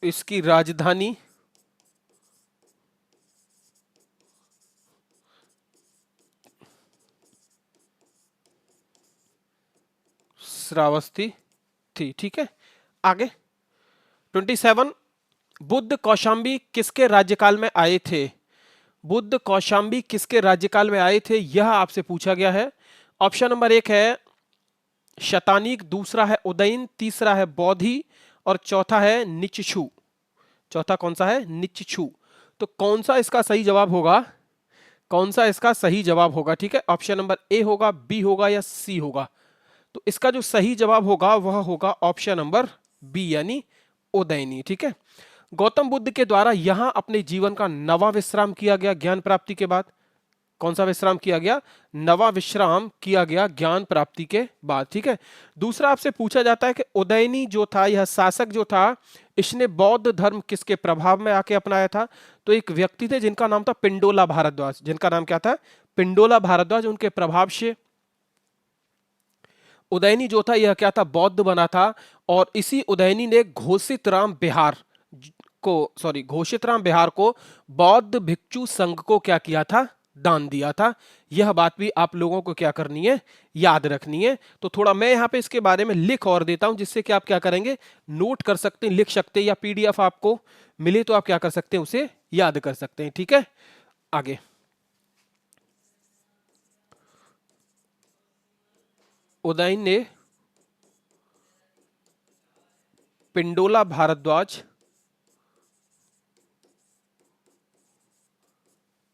इसकी राजधानी श्रावस्ती थी, ठीक है। आगे 27 बुद्ध कौशाम्बी किसके राज्यकाल में आए थे? बुद्ध कौशाम्बी किसके राज्यकाल में आए थे, यह आपसे पूछा गया है। ऑप्शन नंबर 1 है शतानीक, दूसरा है उदयन, तीसरा है बौद्धि और चौथा है निच्छु। चौथा कौन सा है? निच्छु। तो कौन सा इसका सही जवाब होगा? कौन सा इसका सही जवाब होगा? ठीक है, ऑप्शन नंबर ए होगा, बी होगा या सी होगा? तो इसका जो सही जवाब होगा वह होगा ऑप्शन नंबर बी यानी उदयनी, ठीक है। गौतम बुद्ध के द्वारा यहां अपने जीवन का नवा विश्राम किया गया ज्ञान प्राप्ति के बाद। कौन सा विश्राम किया गया? नवा विश्राम किया गया ज्ञान प्राप्ति के बाद, ठीक है। दूसरा आपसे पूछा जाता है कि उदयनी जो था, यह शासक जो था, इसने बौद्ध धर्म किसके प्रभाव में आके अपनाया था? तो एक व्यक्ति थे जिनका नाम था पिंडोला भारद्वाज। जिनका नाम क्या था? पिंडोला भारद्वाज। उनके प्रभाव से उदयनी जो था यह क्या था? बौद्ध बना था। और इसी उदयनी ने घोषित राम बिहार को बौद्ध भिक्षु संघ को क्या किया था? दान दिया था। यह बात भी आप लोगों को क्या करनी है? याद रखनी है। तो थोड़ा मैं यहां पे इसके बारे में लिख और देता हूं, जिससे कि आप क्या करेंगे? नोट कर सकते हैं, लिख सकते हैं, या पीडीएफ आपको मिले तो आप क्या कर सकते हैं? उसे याद कर सकते हैं, ठीक है। आगे उदयन ने पिंडोला भारद्वाज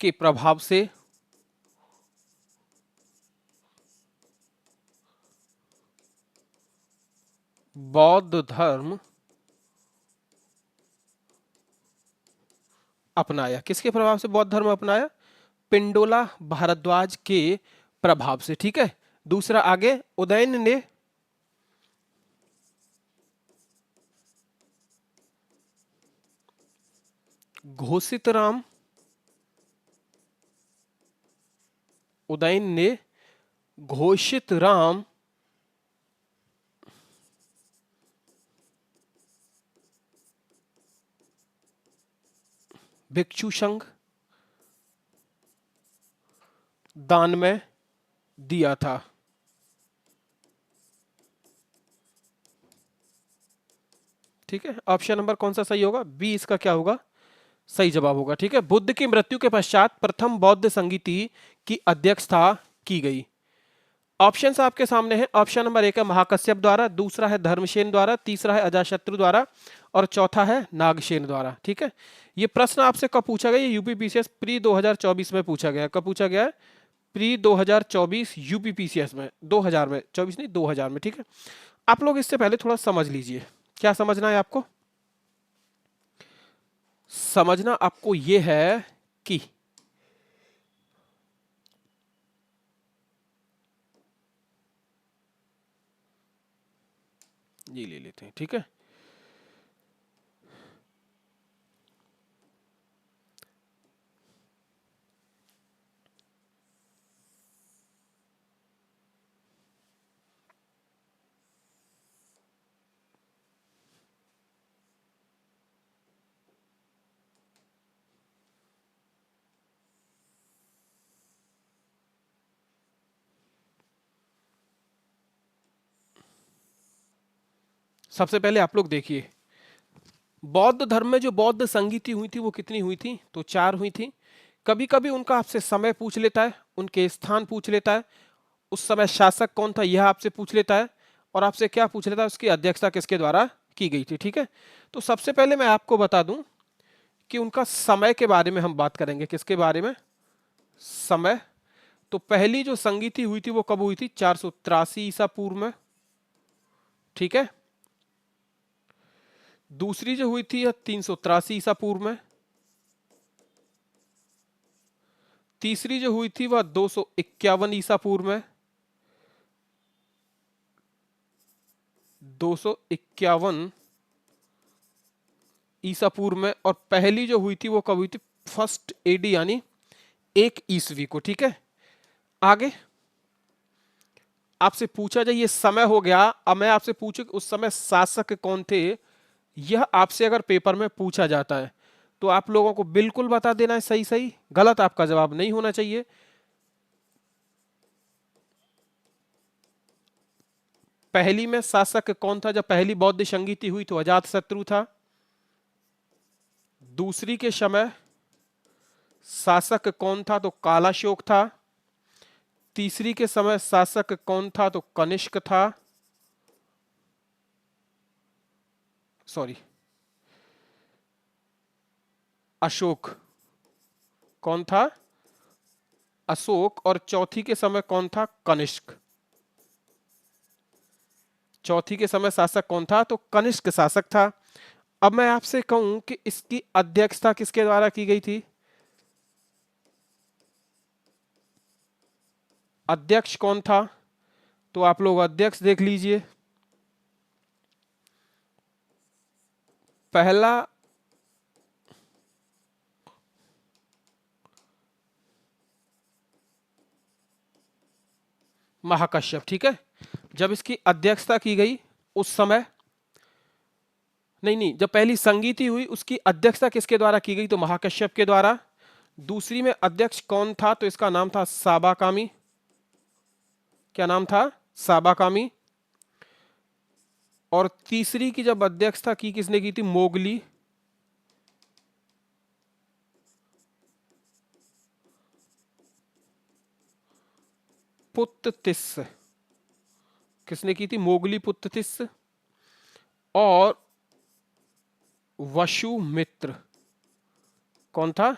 के प्रभाव से बौद्ध धर्म अपनाया? किसके प्रभाव से बौद्ध धर्म अपनाया? पिंडोला भारद्वाज के प्रभाव से। ठीक है, दूसरा आगे, उदयन ने घोषित राम, उदयन ने घोषित राम भिक्षु संघ दान में दिया था। ठीक है, ऑप्शन नंबर कौन सा सही होगा? बी इसका क्या होगा? सही जवाब होगा। ठीक है, बुद्ध की मृत्यु के पश्चात प्रथम बौद्ध संगीति की अध्यक्षता की गई। ऑप्शंस आपके सामने हैं। ऑप्शन नंबर एक है महाकश्यप द्वारा, दूसरा है धर्मसेन द्वारा, तीसरा है अजाशत्रु द्वारा और चौथा है नागसेन द्वारा। ठीक है, ये प्रश्न आपसे कब पूछा गया? ये यूपीपीसीएस प्री 2024 में पूछा गया है। कब पूछा गया है? प्री 2024 यूपीपीसीएस में, 2000 में, 24 नहीं 2000 में। ठीक है, आप लोग इससे पहले थोड़ा समझ लीजिए। क्या समझना है आपको? समझना आपको ये है कि ये ले लेते हैं। ठीक है, सबसे पहले आप लोग देखिए, बौद्ध धर्म में जो बौद्ध संगीति हुई थी वो कितनी हुई थी? तो 4 हुई थी। कभी कभी उनका आपसे समय पूछ लेता है, उनके स्थान पूछ लेता है, उस समय शासक कौन था यह आपसे पूछ लेता है, और आपसे क्या पूछ लेता है? उसकी अध्यक्षता किसके द्वारा की गई थी। ठीक है, तो सबसे पहले मैं आपको बता दूं कि उनका समय के बारे में हम बात करेंगे। किसके बारे में? समय। तो पहली जो संगीति हुई थी वो कब हुई थी? 483 ईसा पूर्व में। ठीक है, दूसरी जो हुई थी 383 ईसा पूर्व में। तीसरी जो हुई थी वह 251 ईसा पूर्व में। 251 ईसा पूर्व में। और पहली जो हुई थी वो कब हुई थी? फर्स्ट एडी यानी 1 ईस्वी को। ठीक है, आगे आपसे पूछा जाए, ये समय हो गया। अब मैं आपसे पूछूं कि उस समय शासक कौन थे, यह आपसे अगर पेपर में पूछा जाता है तो आप लोगों को बिल्कुल बता देना है सही सही, गलत आपका जवाब नहीं होना चाहिए। पहली में शासक कौन था जब पहली बौद्ध संगीति हुई? तो अजात शत्रु था। दूसरी के समय शासक कौन था? तो कालाशोक था। तीसरी के समय शासक कौन था? तो कनिष्क था। सॉरी, अशोक। कौन था? अशोक। और चौथी के समय कौन था? कनिष्क। चौथी के समय शासक कौन था? तो कनिष्क शासक था। अब मैं आपसे कहूं कि इसकी अध्यक्षता किसके द्वारा की गई थी? अध्यक्ष कौन था? तो आप लोग अध्यक्ष देख लीजिए। पहला महाकश्यप। ठीक है, जब इसकी अध्यक्षता की गई उस समय, नहीं नहीं, जब पहली संगीति हुई उसकी अध्यक्षता किसके द्वारा की गई? तो महाकश्यप के द्वारा। दूसरी में अध्यक्ष कौन था? तो इसका नाम था साबाकामी। क्या नाम था? साबाकामी। और तीसरी की जब अध्यक्षता की किसने की थी? मोगली। पुत्तिस। किसने की थी? मोगली पुत्तिस। और वसुमित्र। कौन था?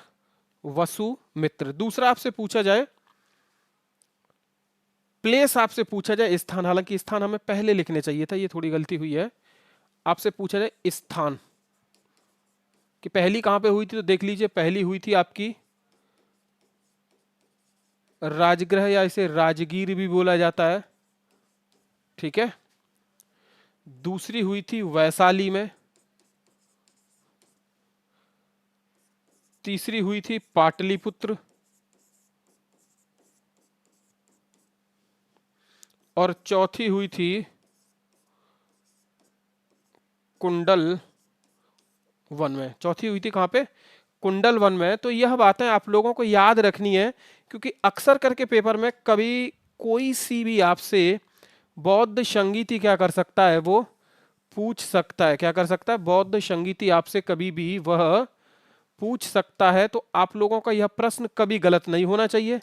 वसुमित्र। दूसरा आपसे पूछा जाए प्लेस आपसे पूछा जाए, स्थान, हालांकि स्थान हमें पहले लिखने चाहिए था, ये थोड़ी गलती हुई है। आपसे पूछा जाए स्थान कि पहली कहां पे हुई थी, तो देख लीजिए पहली हुई थी आपकी राजगृह, या इसे राजगीर भी बोला जाता है, ठीक है। दूसरी हुई थी वैशाली में, तीसरी हुई थी पाटलिपुत्र, और चौथी हुई थी कुंडल वन में। चौथी हुई थी कहां पे, कुंडल वन में। तो यह बातें आप लोगों को याद रखनी है, क्योंकि अक्सर करके पेपर में कभी कोई सी भी आपसे बौद्ध संगीति क्या कर सकता है, वो पूछ सकता है। क्या कर सकता है, बौद्ध संगीति आपसे कभी भी वह पूछ सकता है। तो आप लोगों का यह प्रश्न कभी गलत नहीं होना चाहिए,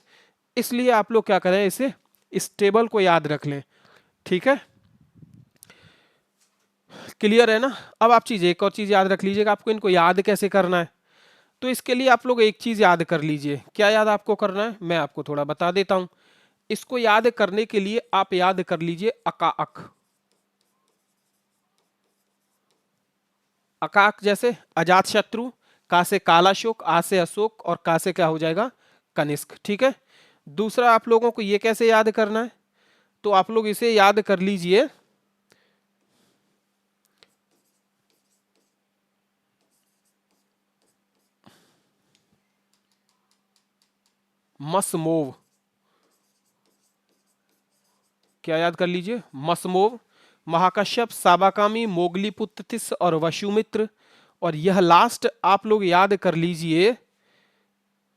इसलिए आप लोग क्या करें, इसे इस टेबल को याद रख लें, ठीक है। क्लियर है ना। अब आप चीज एक और चीज याद रख लीजिएगा, आपको इनको याद कैसे करना है। तो इसके लिए आप लोग एक चीज याद कर लीजिए। क्या याद आपको करना है, मैं आपको थोड़ा बता देता हूं। इसको याद करने के लिए आप याद कर लीजिए अकाअक। अकाक जैसे अजात शत्रु, का से कालाशोक, आ से अशोक, और का से क्या हो जाएगा, कनिष्क, ठीक है। दूसरा आप लोगों को ये कैसे याद करना है, तो आप लोग इसे याद कर लीजिए मसमोव। क्या याद कर लीजिए, मसमोव, महाकश्यप, साबाकामी, मोगलीपुत्र तिस और वशुमित्र। और यह लास्ट आप लोग याद कर लीजिए,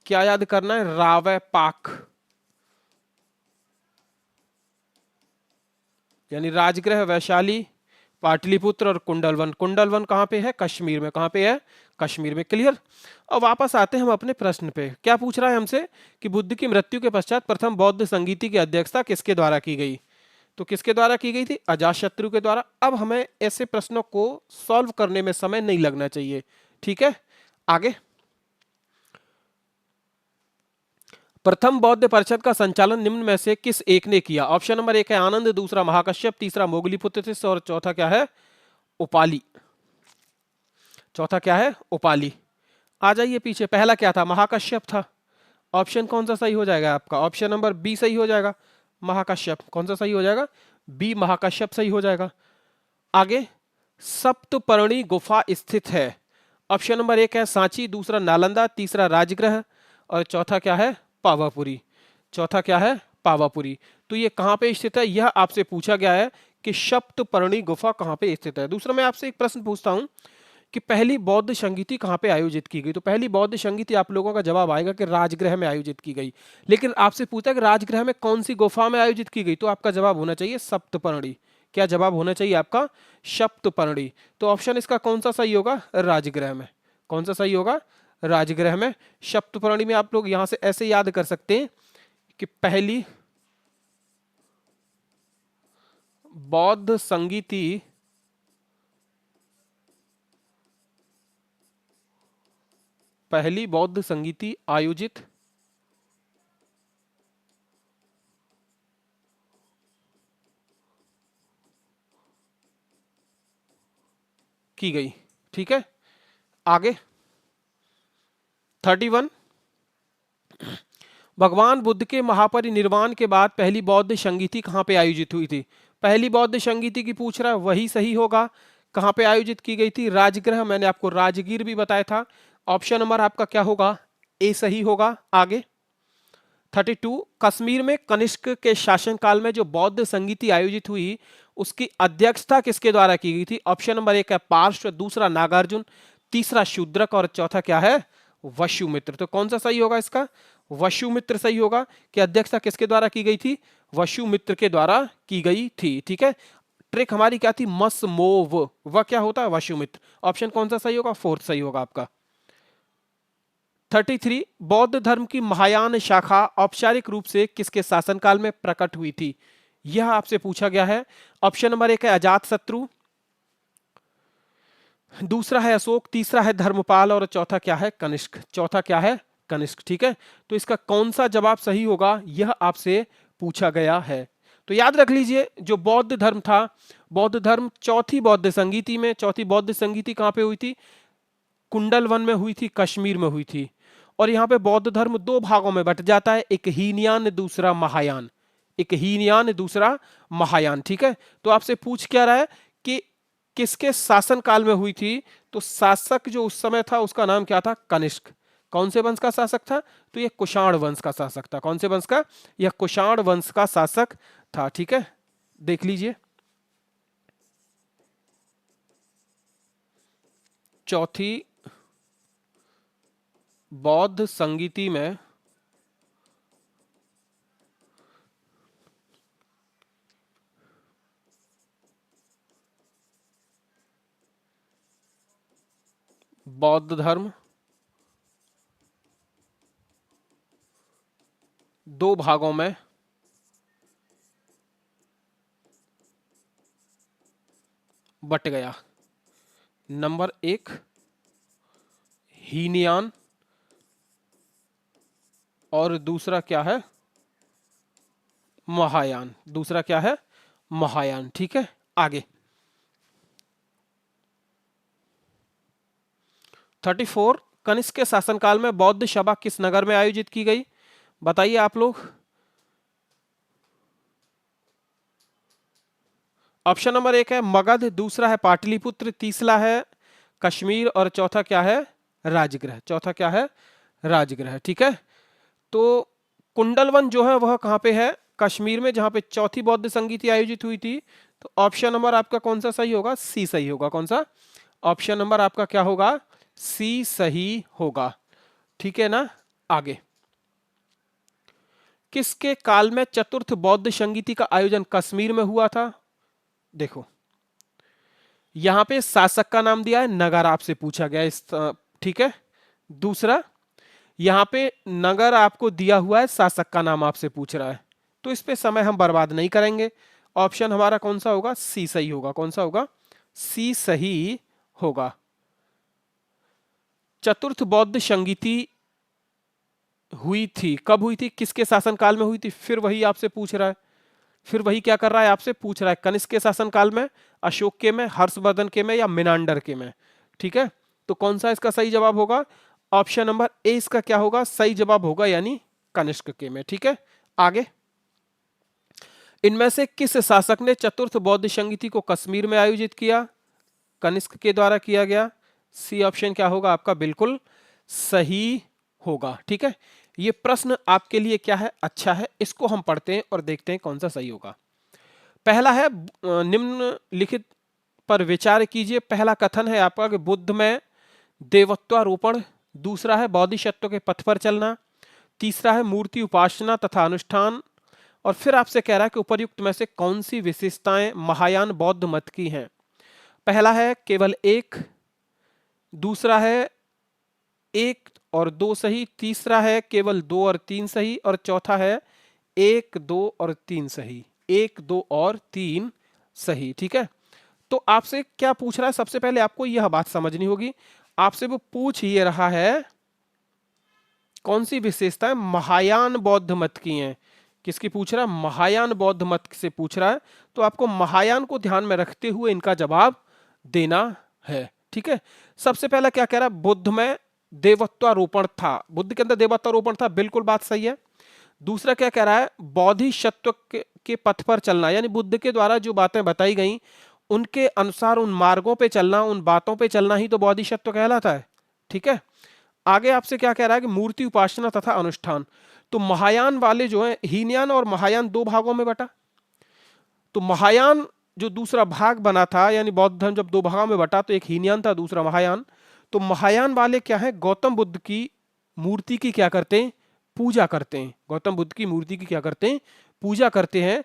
क्या याद करना है, रावय पाक। यानी राजगृह, वैशाली, पाटलिपुत्र और कुंडलवन। कुंडलवन कहां पे है, कश्मीर में। कहां पे है, कश्मीर में। क्लियर। अब वापस आते हैं हम अपने प्रश्न पे। क्या पूछ रहा है हमसे कि बुद्ध की मृत्यु के पश्चात प्रथम बौद्ध संगीति की अध्यक्षता किसके द्वारा की गई। तो किसके द्वारा की गई थी, अजातशत्रु के द्वारा। अब हमें ऐसे प्रश्नों को सॉल्व करने में समय नहीं लगना चाहिए, ठीक है। आगे, प्रथम बौद्ध परिषद का संचालन निम्न में से किस एक ने किया। ऑप्शन नंबर 1 है आनंद, दूसरा महाकश्यप, तीसरा मोगलीपुत्र और चौथा क्या है, उपाली। चौथा क्या है, उपाली। आ जाइए पीछे, पहला क्या था, महाकश्यप था। ऑप्शन कौन सा सही हो जाएगा आपका, ऑप्शन नंबर बी सही हो जाएगा, महाकश्यप। कौन सा सही हो जाएगा, बी, महाकश्यप सही हो जाएगा। आगे, सप्तपर्णी गुफा स्थित है। ऑप्शन नंबर 1 है सांची, दूसरा नालंदा, तीसरा राजगृह और चौथा क्या है, पावापुरी। चौथा क्या है, पावापुरी। तो ये कहां पे स्थित है, यह आपसे पूछा गया है कि सप्तपर्णी गुफा कहां पे स्थित है। दूसरा मैं आपसे एक प्रश्न पूछता हूं कि पहली बौद्ध संगीति कहां पे आयोजित की गई। तो पहली बौद्ध संगीति आप लोगों का जवाब आएगा कि राजगृह में आयोजित की गई। लेकिन आपसे पूछा कि राजगृह में कौन सी गुफा में आयोजित की गई, तो आपका जवाब होना चाहिए सप्तपर्णी। क्या जवाब होना चाहिए आपका, सप्तपर्णी। तो ऑप्शन इसका कौन सा सही होगा, राजगृह में। कौन सा सही होगा, राजगृह में। सप्तपर्णी में आप लोग यहां से ऐसे याद कर सकते हैं कि पहली बौद्ध संगीति आयोजित की गई, ठीक है। आगे 31, भगवान बुद्ध के महापरिनिर्वाण के बाद पहली बौद्ध संगीति कहां पे आयोजित हुई थी। पहली बौद्ध संगीति की पूछ रहा है, वही सही होगा। कहां पे आयोजित की गई थी, राजगृह। मैंने आपको राजगीर भी बताया था। ऑप्शन नंबर आपका क्या होगा, ए सही होगा। आगे 32, कश्मीर में कनिष्क के शासनकाल में जो बौद्ध संगीति आयोजित हुई उसकी अध्यक्षता किसके द्वारा की गई थी। ऑप्शन नंबर 1 है पार्श्व, दूसरा नागार्जुन, तीसरा शूद्रक और चौथा क्या है, वशुमित्र। तो कौन सा सही होगा इसका, वशुमित्र सही होगा। कि अध्यक्षता किसके द्वारा की गई थी, वशुमित्र के द्वारा की गई थी, ठीक है। ट्रिक हमारी क्या थी, मसमोव, वह क्या होता है, वशुमित्र। ऑप्शन कौन सा सही होगा, फोर्थ सही होगा आपका। 33, बौद्ध धर्म की महायान शाखा औपचारिक रूप से किसके शासनकाल में प्रकट हुई थी, यह आपसे पूछा गया है। ऑप्शन नंबर 1 है अजात शत्रु, दूसरा है अशोक, तीसरा है धर्मपाल और चौथा क्या है, कनिष्क। चौथा क्या है, कनिष्क, ठीक है। तो इसका कौन सा जवाब सही होगा, यह आपसे पूछा गया है। तो याद रख लीजिए जो बौद्ध धर्म था, बौद्ध धर्म चौथी बौद्ध संगीति में, चौथी बौद्ध संगीति कहां पे हुई थी? कुंडल वन में हुई थी, कश्मीर में हुई थी। और यहाँ पे बौद्ध धर्म दो भागों में बट जाता है, एक हीनयान दूसरा महायान, एक हीनयान दूसरा महायान। ठीक है, तो आपसे पूछ क्या रहा है कि किसके शासन काल में हुई थी? तो शासक जो उस समय था उसका नाम क्या था? कनिष्क। कौन से वंश का शासक था? तो यह कुषाण वंश का शासक था। कौन से वंश का? यह कुषाण वंश का शासक था। ठीक है, देख लीजिए चौथी बौद्ध संगीति में बौद्ध धर्म दो भागों में बट गया। नंबर एक हीनयान और दूसरा क्या है? महायान। दूसरा क्या है? महायान। ठीक है, आगे 34 कनिष्क के शासनकाल में बौद्ध सभा किस नगर में आयोजित की गई? बताइए आप लोग। ऑप्शन नंबर एक है मगध, दूसरा है पाटलिपुत्र, तीसरा है कश्मीर और चौथा क्या है? राजगृह। चौथा क्या है? राजगृह। ठीक है, तो कुंडलवन जो है वह कहां पे है? कश्मीर में, जहां पे चौथी बौद्ध संगीति आयोजित हुई थी। तो ऑप्शन नंबर आपका कौन सा सही होगा? सी सही होगा। कौन सा? ऑप्शन नंबर आपका क्या होगा? सी सही होगा। ठीक है ना, आगे किसके काल में चतुर्थ बौद्ध संगीति का आयोजन कश्मीर में हुआ था? देखो यहां पे शासक का नाम दिया है, नगर आपसे पूछा गया इस। ठीक है, दूसरा यहां पे नगर आपको दिया हुआ है, शासक का नाम आपसे पूछ रहा है, तो इस पे समय हम बर्बाद नहीं करेंगे। ऑप्शन हमारा कौन सा होगा? सी सही होगा। कौन सा होगा? सी सही होगा। चतुर्थ बौद्ध संगीति हुई थी, कब हुई थी? किसके शासनकाल में हुई थी? फिर वही आपसे पूछ रहा है, फिर वही क्या कर रहा है? आपसे पूछ रहा है कनिष्क के शासनकाल में, अशोक के में, हर्षवर्धन के में या मिनांडर के में। ठीक है, तो कौन सा इसका सही जवाब होगा? ऑप्शन नंबर ए इसका क्या होगा? सही जवाब होगा, यानी कनिष्क के में। ठीक है, आगे इनमें से किस शासक ने चतुर्थ बौद्ध संगीति को कश्मीर में आयोजित किया? कनिष्क के द्वारा किया गया। सी ऑप्शन क्या होगा आपका? बिल्कुल सही होगा। ठीक है, ये प्रश्न आपके लिए क्या है? अच्छा है, इसको हम पढ़ते हैं और देखते हैं कौन सा सही होगा। पहला है निम्नलिखित पर विचार कीजिए। पहला कथन है आपका कि बुद्ध में देवत्वारोपण, दूसरा है बोधिसत्व के पथ पर चलना, तीसरा है मूर्ति उपासना तथा अनुष्ठान, और फिर आपसे कह रहा है कि उपर्युक्त में से कौन सी विशेषताएं महायान बौद्ध मत की हैं। पहला है केवल एक, दूसरा है एक और दो सही, तीसरा है केवल दो और तीन सही, और चौथा है एक, दो और तीन सही। एक, दो और तीन सही। ठीक है, तो आपसे क्या पूछ रहा है? सबसे पहले आपको यह बात समझनी होगी, आपसे वो पूछ ये रहा है कौन सी विशेषताएं महायान बौद्ध मत की हैं। किसकी पूछ रहा है? महायान बौद्ध मत से पूछ रहा है, तो आपको महायान को ध्यान में रखते हुए इनका जवाब देना है। ठीक है, सबसे पहला क्या कह रहा है? बुद्ध में देवत्वारोपण था, बुद्ध के अंदर देवत्वारोपण था, बिल्कुल बात सही है। दूसरा क्या कह रहा है? बोधिसत्व के पथ पर चलना, यानी बुद्ध के द्वारा जो बातें बताई गई उनके अनुसार उन मार्गों पे चलना, उन बातों पे चलना ही तो बोधिसत्व कहलाता है। ठीक है, आगे आपसे क्या कह रहा है कि मूर्ति उपासना तथा अनुष्ठान। तो महायान वाले जो है, हीनयान और महायान दो भागों में बटा। तो महायान जो दूसरा भाग बना था, यानी बौद्ध धर्म जब दो भागों में बटा, तो एक हीनयान था, दूसरा महायान। तो महायान वाले क्या है? गौतम बुद्ध की मूर्ति की क्या करते हैं? पूजा करते हैं। गौतम बुद्ध की मूर्ति की क्या करते हैं? पूजा करते हैं।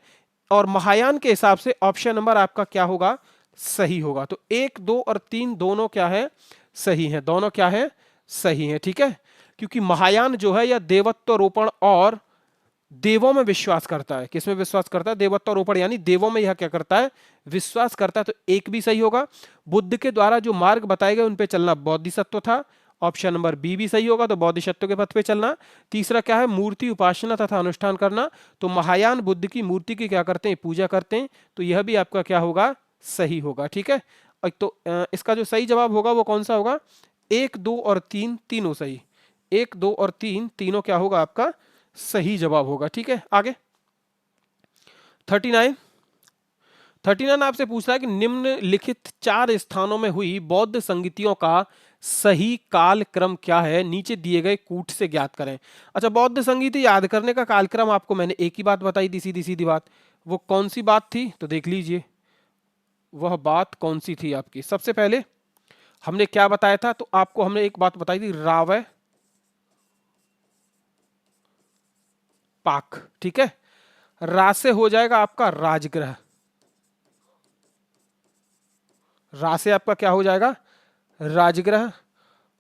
और महायान के हिसाब से ऑप्शन नंबर आपका क्या होगा? सही होगा। तो एक, दो और तीन दोनों क्या है? सही है। दोनों क्या है? सही है। ठीक है, क्योंकि महायान जो है यह देवत्वारोपण और देवों में विश्वास करता है। किसमें विश्वास करता है? देवत्वारोपण, यानी देवों में यह क्या करता है? विश्वास करता है। तो एक भी सही होगा। बुद्ध के द्वारा जो मार्ग बताए गए उन पे चलना बोधिसत्व था, ऑप्शन नंबर बी भी सही होगा, तो बोधिसत्व के पथ पे चलना। तीसरा क्या है, मूर्ति उपासना तथा अनुष्ठान करना, तो महायान बुद्ध की मूर्ति की क्या करते हैं, पूजा करते हैं, तो यह भी आपका क्या होगा, सही होगा। ठीक है, और तो इसका जो सही जवाब होगा वो कौन सा होगा, 1, 2 और 3 तीनों सही, 1, 2 और 3 तीनों क्या होगा आपका सही जवाब होगा। ठीक है, आगे 39 आपसे पूछ रहा है कि निम्नलिखित 4 स्थानों में हुई बौद्ध संगीतियों का सही काल क्रम क्या है, नीचे दिए गए कूट से ज्ञात करें। अच्छा, बौद्ध संगीति याद करने का कालक्रम आपको मैंने एक ही बात बताई थी, सीधी सीधी बात। वो कौन सी बात थी, तो देख लीजिए वह बात कौन सी थी आपकी। सबसे पहले हमने क्या बताया था, तो आपको हमने एक बात बताई थी, रावय पाक। ठीक है, रा से हो जाएगा आपका राजगृह, रा से आपका क्या हो जाएगा राजगृह,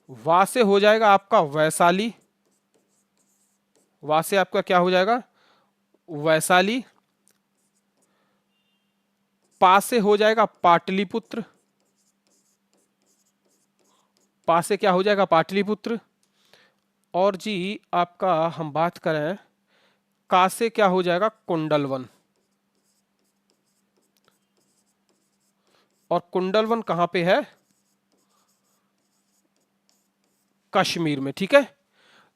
वा से हो जाएगा आपका वैशाली, वा से आपका क्या हो जाएगा वैशाली, पा से हो जाएगा पाटलिपुत्र, पा से क्या हो जाएगा पाटलिपुत्र, और जी आपका हम बात करें का से क्या हो जाएगा कुंडलवन, और कुंडलवन कहां पे है, कश्मीर में। ठीक है,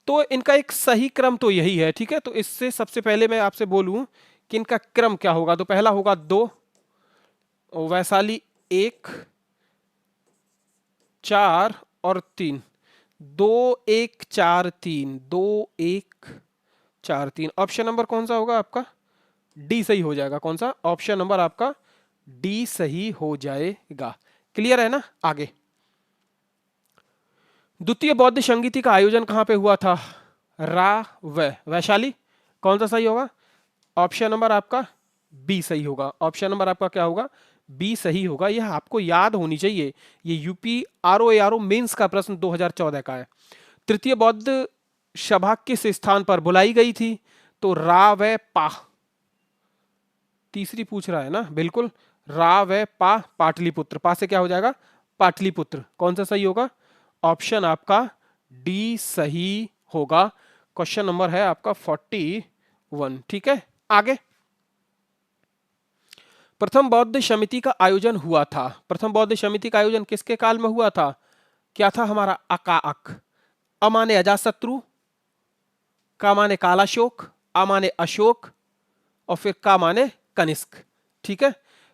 तो इनका एक सही क्रम तो यही है। ठीक है, तो इससे सबसे पहले मैं आपसे बोलूं कि इनका क्रम क्या होगा, तो पहला होगा 2, वैशाली 1, 4 और 3, 2 1 4 3, 2 1 4 3। ऑप्शन नंबर कौन सा होगा आपका, डी सही हो जाएगा। कौन सा, ऑप्शन नंबर आपका डी सही हो जाएगा। क्लियर है ना, आगे द्वितीय बौद्ध संगीति का आयोजन कहां पे हुआ था, वैशाली, कौन सा सही होगा, ऑप्शन नंबर आपका बी सही होगा। ऑप्शन नंबर आपका क्या होगा, बी सही होगा। यह आपको याद होनी चाहिए, ये यूपी आरओ मेंस का प्रश्न 2014 का है। तृतीय बौद्ध सभा किस स्थान पर बुलाई गई थी, तो पा, तीसरी पूछ रहा है ना, बिल्कुल पा पाटलिपुत्र, पा से क्या हो जाएगा पाटलिपुत्र। कौन सा सही होगा, ऑप्शन आपका डी सही होगा। क्वेश्चन नंबर है आपका 41। ठीक है, आगे प्रथम बौद्ध समिति का आयोजन हुआ था, प्रथम बौद्ध समिति का आयोजन किसके काल में हुआ था, क्या था हमारा अकाअक, अ माने अजातशत्रु, का माने कालाशोक, आ माने अशोक, और फिर का माने कनिष्क। ठीक है,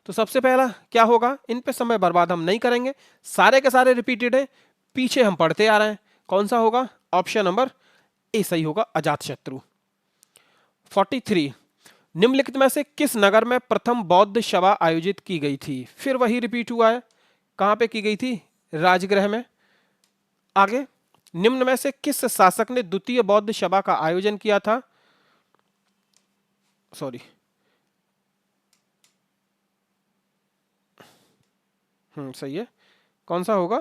तो सबसे पहला क्या होगा, इन पे समय बर्बाद हम नहीं करेंगे, सारे के सारे रिपीटेड है, पीछे हम पढ़ते आ रहे हैं। कौन सा होगा, ऑप्शन नंबर ए सही होगा, अजातशत्रु। 43 निम्नलिखित में से किस नगर में प्रथम बौद्ध सभा आयोजित की गई थी, फिर वही रिपीट हुआ है, कहां पे की गई थी, राजगृह में। आगे निम्न में से किस शासक ने द्वितीय बौद्ध सभा का आयोजन किया था, सॉरी सही है, कौन सा होगा,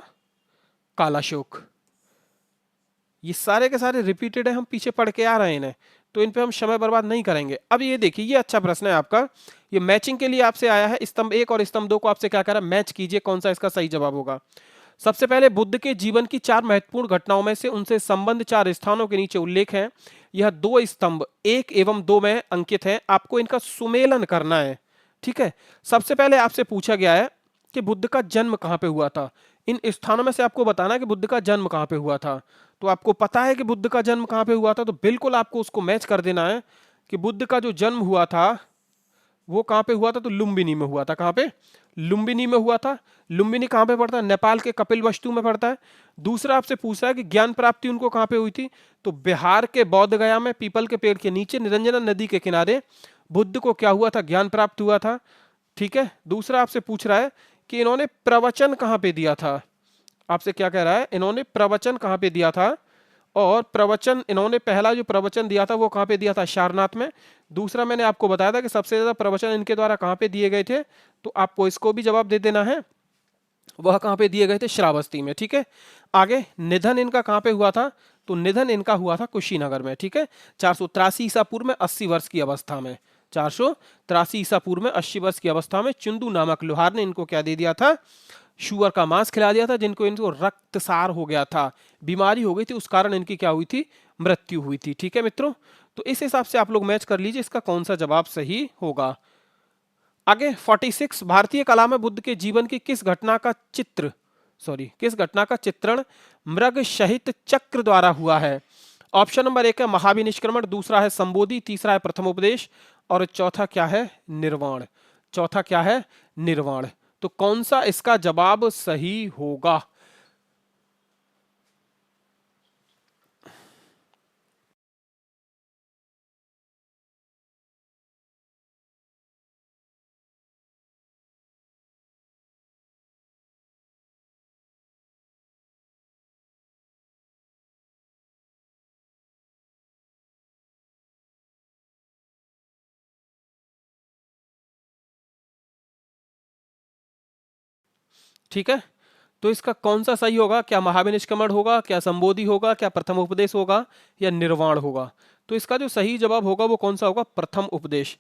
कालाशोक। ये सारे के सारे रिपीटेड है, हम पीछे पढ़ के आ रहे हैं इन्हें, तो इन पे हम समय बर्बाद नहीं करेंगे। अब ये देखिए, ये अच्छा प्रश्न है आपका, ये मैचिंग के लिए आपसे आया है। स्तंभ 1 और स्तंभ 2 को आपसे क्या करा, मैच कीजिए, कौन सा इसका सही जवाब होगा। सबसे पहले बुद्ध के जीवन की 4 महत्वपूर्ण घटनाओं में से उनसे संबंध 4 स्थानों के नीचे उल्लेख है। यह 2 स्तंभ 1 एवं 2 में अंकित है, आपको इनका सुमेलन करना है। ठीक है, सबसे पहले आपसे पूछा गया है कि बुद्ध का जन्म कहां पे हुआ था, इन स्थानों में से आपको बताना है कि बुद्ध का जन्म कहां पे हुआ था। तो आपको पता है कि बुद्ध का जन्म कहां पे हुआ था, तो बिल्कुल आपको उसको मैच कर देना है कि बुद्ध का जो जन्म हुआ था वो कहां पे हुआ था, तो लुम्बिनी में हुआ था। कहां पे, लुम्बिनी में हुआ था। लुम्बिनी कहां पे पड़ता है, नेपाल के कपिलवस्तु में पड़ता है। दूसरा आपसे पूछा है कि ज्ञान प्राप्ति उनको कहां पे हुई थी, तो बिहार के बोध गया में पीपल के पेड़ के नीचे निरंजना नदी के किनारे बुद्ध को क्या हुआ था, ज्ञान प्राप्त हुआ था। ठीक है, दूसरा आपसे पूछ रहा है कि इन्होंने प्रवचन कहां पे दिया था, आपसे क्या कह रहा है, इन्होंने प्रवचन कहां पे दिया था, और प्रवचन इन्होंने पहला जो प्रवचन दिया था वो कहां पे दिया था, सारनाथ में। दूसरा मैंने आपको बताया था कि सबसे ज्यादा प्रवचन इनके द्वारा कहां पे दिए गए थे, तो आपको इसको भी जवाब दे देना है, वह कहां पे दिए गए थे, श्रावस्ती में। ठीक है, आगे निधन इनका कहां पे हुआ था, तो निधन इनका हुआ था कुशीनगर में। ठीक है, 483 ईसा पूर्व में 80 वर्ष की अवस्था में, 483 ईसा पूर्व में 80 वर्ष की अवस्था में चुंदू नामक लोहार ने इनको क्या दे दिया था, शुअर का मांस खिला दिया था, जिनको इनको रक्तसार हो गया था, बीमारी हो गई थी, उस कारण इनकी क्या हुई थी, मृत्यु हुई थी। ठीक है मित्रों, तो इस हिसाब से आप लोग मैच कर लीजिए इसका कौन सा जवाब सही होगा। आगे 46, भारतीय कला में बुद्ध के जीवन की किस घटना का चित्रण मृग सहित चक्र द्वारा हुआ है। ऑप्शन नंबर 1 है महाविनिष्क्रमण, दूसरा है संबोधि, तीसरा है प्रथम उपदेश और चौथा क्या है, निर्वाण। चौथा क्या है, निर्वाण। तो कौन सा इसका जवाब सही होगा। ठीक है, तो इसका कौन सा सही होगा, क्या महाविनिष्क्रमण होगा, क्या संबोधि होगा, क्या प्रथम उपदेश होगा या निर्वाण होगा। तो इसका जो सही जवाब होगा वो कौन सा होगा, प्रथम उपदेश।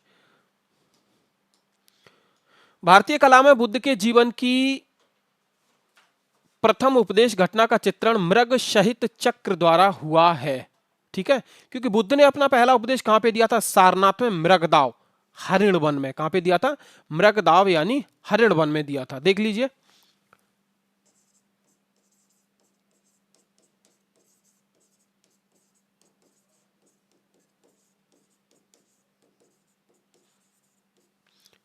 भारतीय कला में बुद्ध के जीवन की प्रथम उपदेश घटना का चित्रण मृग सहित चक्र द्वारा हुआ है। ठीक है, क्योंकि बुद्ध ने अपना पहला उपदेश कहां पे दिया था, सारनाथ में मृगदाव हरिण वन में। कहां पे दिया था, मृगदाव यानी हरिण वन में दिया था। देख लीजिए,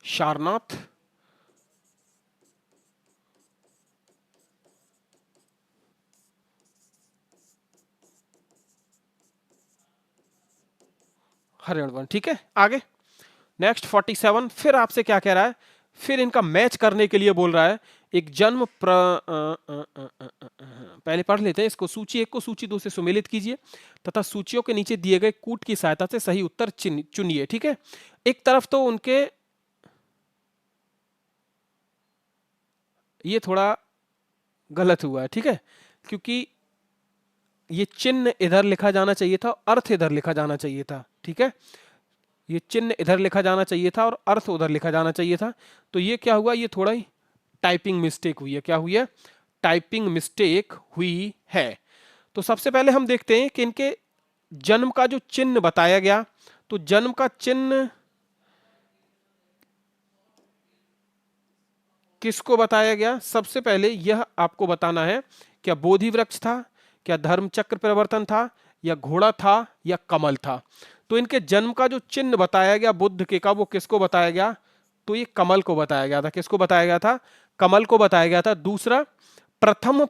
सारनाथ हरिण वन। ठीक है, आगे नेक्स्ट 47, फिर आपसे क्या कह रहा है, फिर इनका मैच करने के लिए बोल रहा है। एक जन्म पहले पढ़ लेते हैं इसको, सूची 1 को सूची 2 से सुमेलित कीजिए तथा सूचियों के नीचे दिए गए कूट की सहायता से सही उत्तर चुनिए। ठीक है, एक तरफ तो उनके ये थोड़ा गलत हुआ है। ठीक है, क्योंकि ये चिन्ह इधर लिखा जाना चाहिए था, अर्थ इधर लिखा जाना चाहिए था। ठीक है, ये चिन्ह इधर लिखा जाना चाहिए था और अर्थ उधर लिखा जाना चाहिए था। तो ये क्या हुआ, ये थोड़ा ही टाइपिंग मिस्टेक हुई है। क्या हुई है, टाइपिंग मिस्टेक हुई है। तो सबसे पहले हम देखते हैं कि इनके जन्म का जो चिन्ह बताया गया, तो जन्म का चिन्ह किसको बताया गया, सबसे पहले यह आपको बताना है, क्या बोधि वृक्ष था, क्या धर्म चक्र परिवर्तन था, या घोड़ा था, या कमल था। तो इनके जन्म का जो चिन्ह बताया गया बुद्ध के का, वो किसको बताया गया, तो ये कमल को बताया गया था। किसको बताया गया था, कमल को बताया गया था। दूसरा, प्रथम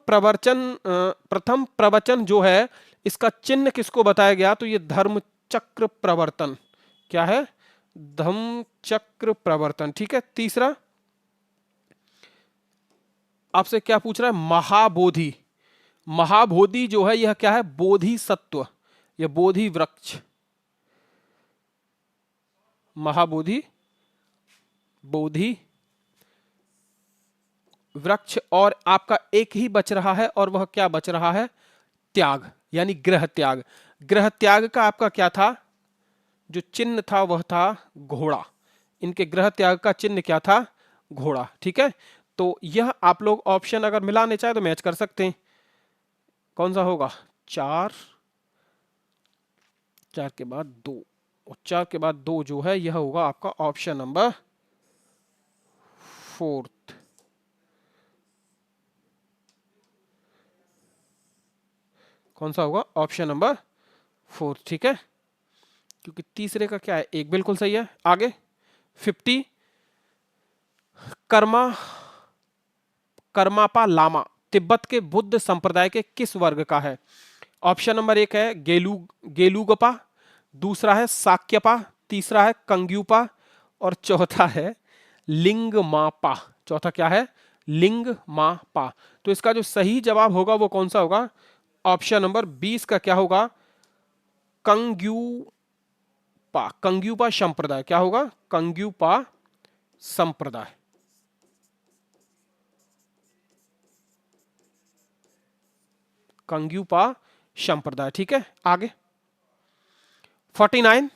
प्रवचन जो है, इसका चिन्ह किसको बताया गया, तो ये धर्म चक्र प्रवर्तन। क्या है, धम्म चक्र प्रवर्तन। ठीक है, तीसरा आपसे क्या पूछ रहा है, महाबोधि। महाबोधि जो है यह क्या है, बोधि सत्व या बोधि वृक्ष। महाबोधि, बोधि वृक्ष। और आपका एक ही बच रहा है, और वह क्या बच रहा है, त्याग यानी गृह त्याग। गृह त्याग का आपका क्या था, जो चिन्ह था वह था घोड़ा। इनके गृह त्याग का चिन्ह क्या था, घोड़ा। ठीक है, तो यह आप लोग ऑप्शन अगर मिलाने चाहे तो मैच कर सकते हैं। कौन सा होगा, 4, 4 के बाद 2, और 4 के बाद 2 जो है यह होगा आपका ऑप्शन नंबर 4। कौन सा होगा, ऑप्शन नंबर 4। ठीक है, क्योंकि तीसरे का क्या है, एक बिल्कुल सही है। आगे 50, कर्मा कर्मापा लामा तिब्बत के बुद्ध संप्रदाय के किस वर्ग का है। ऑप्शन नंबर 1 है गेलुगपा, दूसरा है साक्यपा, तीसरा है कंग्यूपा और चौथा है लिंगमापा। चौथा क्या है, लिंगमापा। तो इसका जो सही जवाब होगा वो कौन सा होगा, ऑप्शन नंबर 20 का क्या होगा, कंग्यूपा। कंग्यूपा संप्रदाय क्या होगा, कंग्यूपा संप्रदाय। कंग्यूपा संप्रदाय। ठीक है, आगे 49,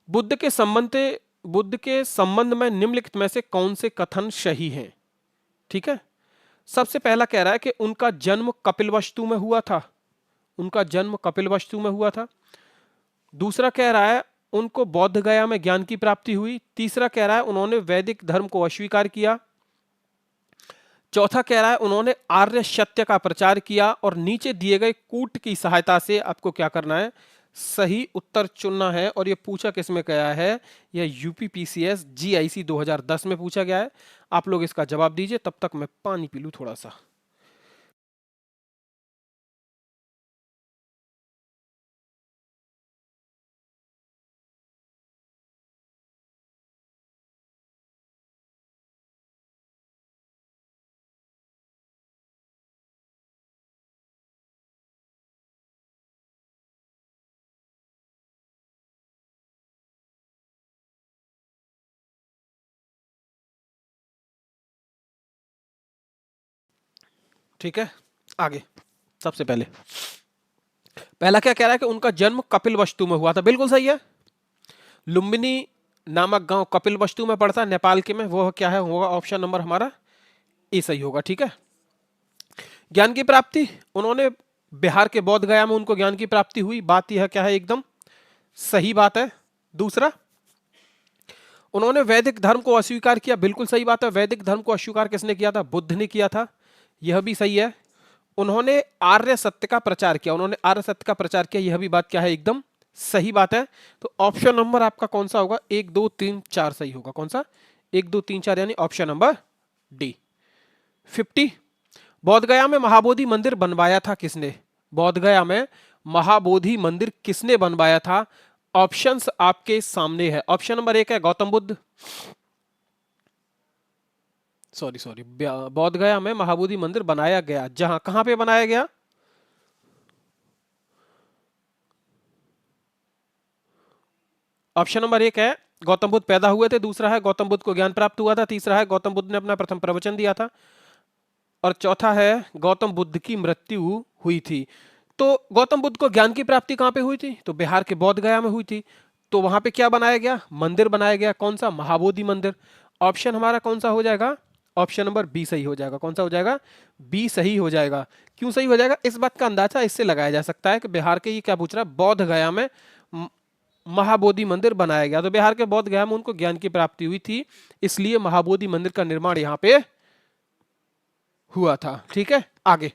बुद्ध के संबंध में निम्नलिखित में से कौन से कथन सही हैं। ठीक है। सबसे पहला कह रहा है कि उनका जन्म कपिलवस्तु में हुआ था, उनका जन्म कपिलवस्तु में हुआ था। दूसरा कह रहा है उनको बौद्ध गया में ज्ञान की प्राप्ति हुई। तीसरा कह रहा है उन्होंने वैदिक धर्म को अस्वीकार किया। चौथा कह रहा है उन्होंने आर्य सत्य का प्रचार किया। और नीचे दिए गए कूट की सहायता से आपको क्या करना है, सही उत्तर चुनना है। और ये पूछा किसमें गया है, यह यूपीपीसीएस जीआईसी 2010 में पूछा गया है। आप लोग इसका जवाब दीजिए, तब तक मैं पानी पी लूं थोड़ा सा। ठीक है, आगे। सबसे पहले पहला क्या कह रहा है कि उनका जन्म कपिलवस्तु में हुआ था, बिल्कुल सही है। लुम्बिनी नामक गांव कपिलवस्तु में पड़ता है, नेपाल के में। वो क्या है, होगा ऑप्शन नंबर हमारा ए सही होगा। ठीक है। ज्ञान की प्राप्ति, उन्होंने बिहार के बोध गया में उनको ज्ञान की प्राप्ति हुई। बात यह क्या है, एकदम सही बात है। दूसरा, उन्होंने वैदिक धर्म को अस्वीकार किया, बिल्कुल सही बात है। वैदिक धर्म को अस्वीकार किसने किया था, बुद्ध ने किया था, यह भी सही है। उन्होंने आर्य सत्य का प्रचार किया, उन्होंने आर्य सत्य का प्रचार किया, यह भी बात क्या है, एकदम सही बात है। तो ऑप्शन नंबर आपका कौन सा होगा, 1 2 3 4 सही होगा। कौन सा, 1 2 3 4, यानी ऑप्शन नंबर डी। 50, बोध गया में महाबोधि मंदिर बनवाया था किसने, बोध गया में महाबोधि मंदिर किसने बनवाया था। ऑप्शंस आपके सामने है। ऑप्शन नंबर 1 है गौतम बुद्ध, सॉरी बोध गया में महाबोधि मंदिर बनाया गया, जहां कहां पे बनाया गया, ऑप्शन नंबर 1 है गौतम बुद्ध पैदा हुए थे। दूसरा है गौतम बुद्ध को ज्ञान प्राप्त हुआ था। तीसरा है गौतम बुद्ध ने अपना प्रथम प्रवचन दिया था। और चौथा है गौतम बुद्ध की मृत्यु हुई थी। तो गौतम बुद्ध को ज्ञान की प्राप्ति कहां पे हुई थी, तो बिहार के बोध गया में हुई थी। तो वहां पे क्या बनाया गया, मंदिर बनाया गया, कौन सा, महाबोधि मंदिर। ऑप्शन हमारा कौन सा हो जाएगा, ऑप्शन नंबर बी सही हो जाएगा। कौन सा हो जाएगा, बी सही हो जाएगा। क्यों सही हो जाएगा, इस बात का अंदाजा इससे लगाया जा सकता है कि बिहार के, ये क्या पूछ रहा है, बोध गया में महाबोधि मंदिर बनाया गया। तो बिहार के बोध गया में उनको ज्ञान की प्राप्ति हुई थी, इसलिए महाबोधि मंदिर का निर्माण यहां पे हुआ था। ठीक है, आगे।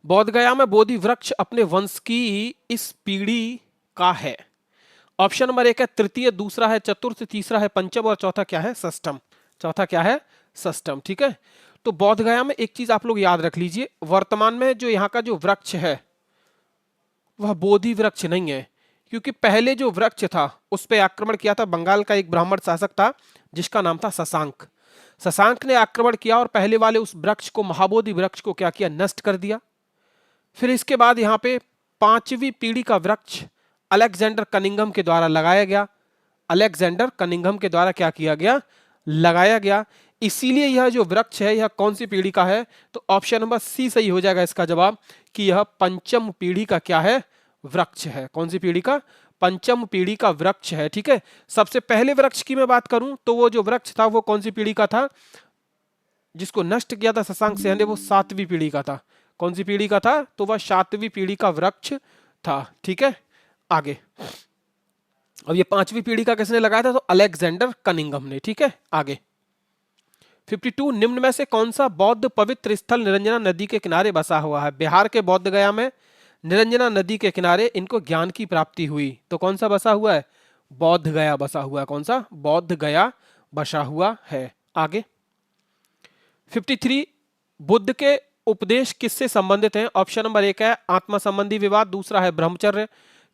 बोध गया में बोधि वृक्ष अपने वंश की इस पीढ़ी का है। ऑप्शन नंबर 1 है तृतीय, दूसरा है चतुर्थ, तीसरा है पंचम, और चौथा क्या है, षष्ठम। चौथा क्या है, षष्ठम। ठीक है। तो बोध गया में एक चीज आप लोग याद रख लीजिए, वर्तमान में जो यहाँ का जो वृक्ष है वह बोधि वृक्ष नहीं है, क्योंकि पहले जो वृक्ष था उस पर आक्रमण किया था बंगाल का एक ब्राह्मण शासक था जिसका नाम था शशांक। शशांक ने आक्रमण किया और पहले वाले उस वृक्ष को, महाबोधि वृक्ष को क्या किया, नष्ट कर दिया। फिर इसके बाद यहाँ पे 5वीं पीढ़ी का वृक्ष अलेक्जेंडर कनिंघम के द्वारा लगाया गया। अलेक्जेंडर कनिंघम के द्वारा क्या किया गया, लगाया गया। इसीलिए यह जो वृक्ष है यह कौन सी पीढ़ी का है, तो ऑप्शन नंबर सी सही हो जाएगा इसका जवाब, कि यह पंचम पीढ़ी का क्या है, वृक्ष है। कौन सी पीढ़ी का, पंचम पीढ़ी का वृक्ष है। ठीक है। सबसे पहले वृक्ष की मैं बात करूं तो वो जो वृक्ष था वो कौन सी पीढ़ी का था, जिसको नष्ट किया था शशांक सिंह ने, वो 7वीं पीढ़ी का था। कौन सी पीढ़ी का था, तो वह 7वीं पीढ़ी का वृक्ष था। ठीक है, आगे। अब ये 5वीं पीढ़ी का किसने लगाया था, तो अलेक्जेंडर कनिंघम ने। ठीक है, आगे। 52, निम्न में से कौन सा बौद्ध पवित्र स्थल निरंजना नदी के किनारे बसा हुआ है। बिहार के बोध गया में निरंजना नदी के किनारे इनको ज्ञान की प्राप्ति हुई। तो कौन सा बसा हुआ है, बोध गया बसा हुआ है। कौन सा, बोध गया बसा हुआ है। आगे। 53, बुद्ध के उपदेश किससे संबंधित हैं। ऑप्शन नंबर 1 है आत्मा संबंधी विवाद, दूसरा है ब्रह्मचर्य,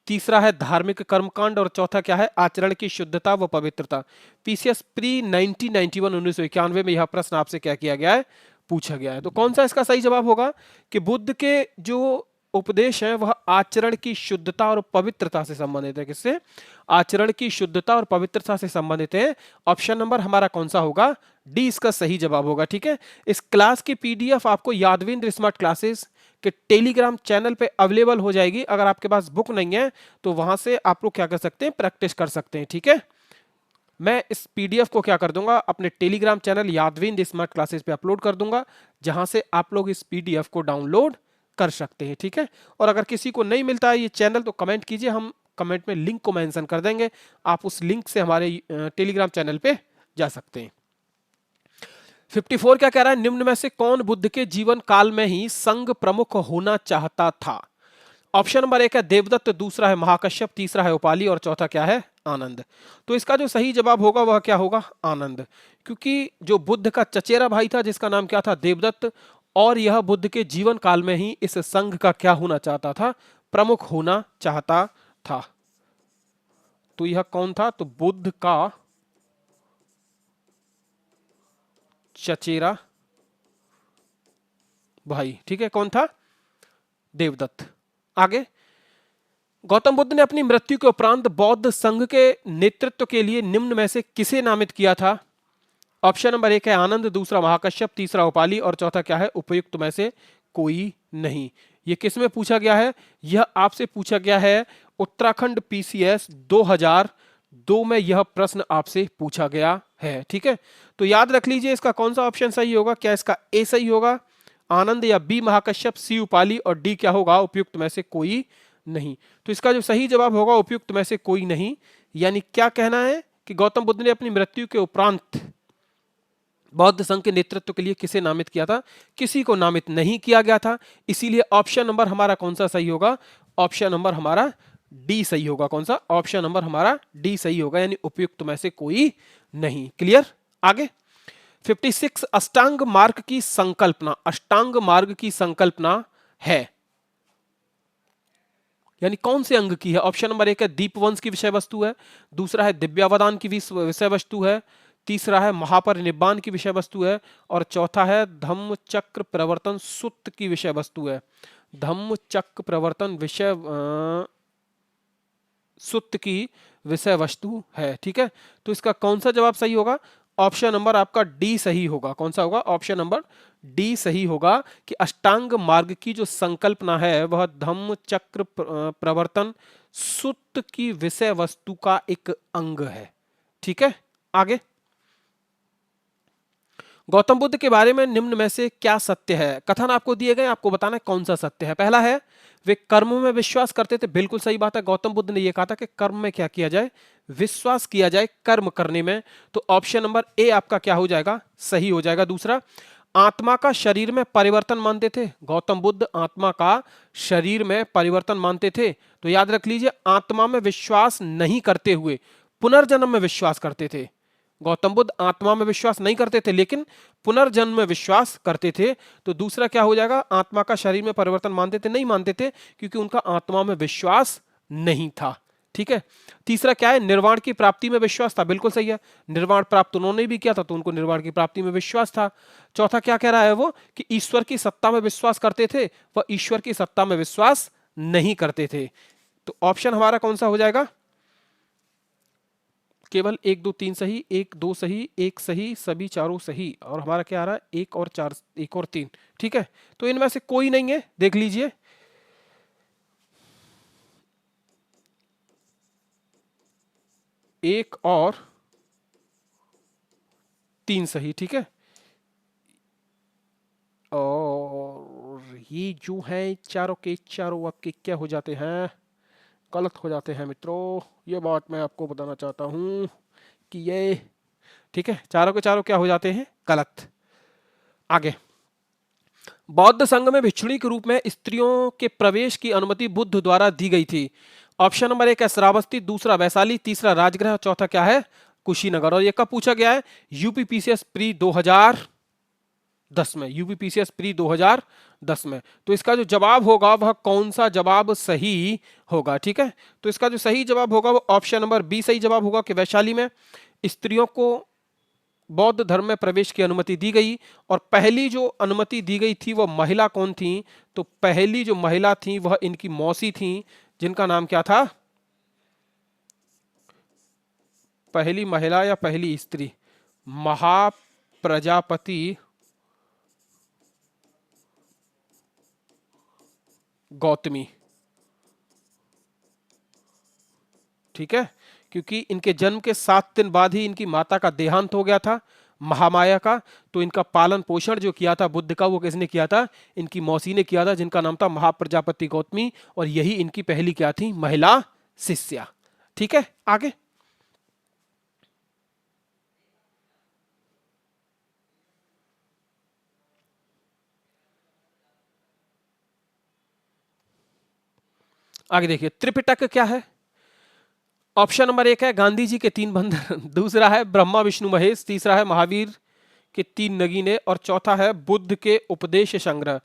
तीसरा है धार्मिक कर्मकांड, और चौथा क्या है, आचरण की शुद्धता व पवित्रता। पीसीएस प्री 1991 में यह प्रश्न आपसे क्या किया गया है, पूछा गया है। तो कौन सा इसका सही जवाब होगा कि बुद्ध के जो उपदेश है वह आचरण की शुद्धता और पवित्रता से संबंधित है। किससे, आचरण की शुद्धता और पवित्रता से संबंधित है। ऑप्शन नंबर हमारा कौन सा होगा, डी इसका सही जवाब होगा। ठीक है। इस क्लास की पीडीएफ आपको यादविंद्र स्मार्ट क्लासेस के टेलीग्राम चैनल पे अवेलेबल हो जाएगी। अगर आपके पास बुक नहीं है तो वहां से आप लोग क्या कर सकते हैं, प्रैक्टिस कर सकते हैं। ठीक है, मैं इस पीडीएफ को क्या कर दूंगा, अपने टेलीग्राम चैनल यादविंद स्मार्ट क्लासेस पे अपलोड कर दूंगा, जहां से आप लोग इस पीडीएफ को डाउनलोड कर सकते हैं। ठीक है, और अगर किसी को नहीं मिलता है ये चैनल तो कमेंट कीजिए, हम कमेंट में लिंक को मेंशन कर देंगे, आप उस लिंक से हमारे टेलीग्राम चैनल पे जा सकते हैं। 54 क्या कह रहा है, निम्न में से कौन बुद्ध के जीवन काल में ही संघ प्रमुख होना चाहता था? ऑप्शन नंबर 1 है देवदत्त, दूसरा है महाकश्यप, तीसरा है उपाली और चौथा क्या है, आनंद। तो इसका जो सही जवाब होगा वह क्या होगा, आनंद, क्योंकि जो बुद्ध का चचेरा भाई था जिसका नाम क्या था, देवदत्त, और यह बुद्ध के जीवन काल में ही इस संघ का क्या होना चाहता था, प्रमुख होना चाहता था। तो यह कौन था, तो बुद्ध का चचेरा भाई। ठीक है, कौन था, देवदत्त। आगे, गौतम बुद्ध ने अपनी मृत्यु के उपरांत बौद्ध संघ के नेतृत्व के लिए निम्न में से किसे नामित किया था? ऑप्शन नंबर 1 है आनंद, दूसरा महाकश्यप, तीसरा उपाली और चौथा क्या है, उपयुक्त में से कोई नहीं। ये किस में पूछा गया है, यह आपसे पूछा गया है उत्तराखंड पीसीएस 2002 में, यह प्रश्न आपसे पूछा गया है। ठीक है, तो याद रख लीजिए इसका कौन सा ऑप्शन सही होगा, क्या इसका ए सही होगा, आनंद, या बी महाकश्यप, सी उपाली और डी क्या होगा, उपयुक्त में से कोई नहीं। तो इसका जो सही जवाब होगा उपयुक्त में से कोई नहीं, यानी क्या कहना है कि गौतम बुद्ध ने अपनी मृत्यु के उपरांत बौद्ध संघ के नेतृत्व के लिए किसे नामित किया था, किसी को नामित नहीं किया गया था। इसीलिए ऑप्शन नंबर हमारा कौन सा सही होगा, ऑप्शन नंबर हमारा डी सही होगा। कौन सा, ऑप्शन नंबर हमारा डी सही होगा, यानी उपयुक्त में से कोई नहीं। क्लियर। आगे 56 अष्टांग मार्ग की संकल्पना, अष्टांग मार्ग की संकल्पना है, यानी कौन से अंग की है? ऑप्शन नंबर 1 है दीपवंश की विषय वस्तु है, दूसरा है दिव्यावदान की विषय वस्तु है, तीसरा है महापरिनिब्बान की विषय वस्तु है और चौथा है धम्म चक्र प्रवर्तन सुत्त की विषय वस्तु है। धम्म चक्र प्रवर्तन विषय सुत्त की विषय वस्तु है। ठीक है, तो इसका कौन सा जवाब सही होगा, ऑप्शन नंबर आपका डी सही होगा। कौन सा होगा, ऑप्शन नंबर डी सही होगा कि अष्टांग मार्ग की जो संकल्पना है वह धम्म चक्र प्रवर्तन सुत्त की विषय वस्तु का एक अंग है। ठीक है, आगे, गौतम बुद्ध के बारे में निम्न में से क्या सत्य है? कथन आपको दिए गए, आपको बताना है कौन सा सत्य है। पहला है वे कर्म में विश्वास करते थे, बिल्कुल सही बात है। गौतम बुद्ध ने यह कहा था कि कर्म में क्या किया जाए, विश्वास किया जाए कर्म करने में, तो ऑप्शन नंबर ए आपका क्या हो जाएगा, सही हो जाएगा। दूसरा, आत्मा का शरीर में परिवर्तन मानते थे, गौतम बुद्ध आत्मा का शरीर में परिवर्तन मानते थे, तो याद रख लीजिए आत्मा में विश्वास नहीं करते हुए पुनर्जन्म में विश्वास करते थे। गौतम बुद्ध आत्मा में विश्वास नहीं करते थे लेकिन पुनर्जन्म में विश्वास करते थे। तो दूसरा क्या हो जाएगा, आत्मा का शरीर में परिवर्तन मानते थे, नहीं मानते थे क्योंकि उनका आत्मा में विश्वास नहीं था। ठीक है, तीसरा क्या है, निर्वाण की प्राप्ति में विश्वास था, बिल्कुल सही है, निर्वाण प्राप्त उन्होंने भी किया था तो उनको निर्वाण की प्राप्ति में विश्वास था। चौथा क्या कह रहा है वो, कि ईश्वर की सत्ता में विश्वास करते थे, वह ईश्वर की सत्ता में विश्वास नहीं करते थे। तो ऑप्शन हमारा कौन सा हो जाएगा, केवल 1 2 3 सही, 1 2 सही, 1 सही, सभी चारों सही, और हमारा क्या आ रहा है 1 और 4, 1 और 3। ठीक है, तो इनमें से कोई नहीं है, देख लीजिए। एक और 3 सही। ठीक है, और ये जो है चारों के चारों आपके क्या हो जाते हैं, गलत हो जाते हैं मित्रों। ये बात मैं आपको बताना चाहता हूं कि ये, ठीक है, चारों के चारों क्या हो जाते हैं, गलत। आगे, बौद्ध संघ में भिक्षुणी के रूप में स्त्रियों के प्रवेश की अनुमति बुद्ध द्वारा दी गई थी। ऑप्शन नंबर 1 है श्रावस्ती, दूसरा वैशाली, तीसरा राजगृह और चौथा क्या है, कुशीनगर। और ये कब पूछा गया है, यूपीपीसीएस प्री 2010 में, यूपीपीसीएस प्री 2010 में। तो इसका जो जवाब होगा वह कौन सा जवाब सही होगा। ठीक है, तो इसका जो सही जवाब होगा वो ऑप्शन नंबर बी सही जवाब होगा कि वैशाली में स्त्रियों को बौद्ध धर्म में प्रवेश की अनुमति दी गई। और पहली जो अनुमति दी गई थी वह महिला कौन थी, तो पहली जो महिला थी वह इनकी मौसी थी, जिनका नाम क्या था, पहली महिला या पहली स्त्री, महाप्रजापति गौतमी। ठीक है, क्योंकि इनके जन्म के 7 दिन बाद ही इनकी माता का देहांत हो गया था, महामाया का। तो इनका पालन पोषण जो किया था बुद्ध का, वो किसने किया था? इनकी मौसी ने किया था, जिनका नाम था महाप्रजापति गौतमी, और यही इनकी पहली क्या थी? महिला शिष्या। ठीक है, आगे। आगे देखिए, त्रिपिटक क्या है? ऑप्शन नंबर 1 है गांधी जी के 3 बंधन, दूसरा है ब्रह्मा विष्णु महेश, तीसरा है महावीर के 3 नगीने, और चौथा है बुद्ध के उपदेश संग्रह।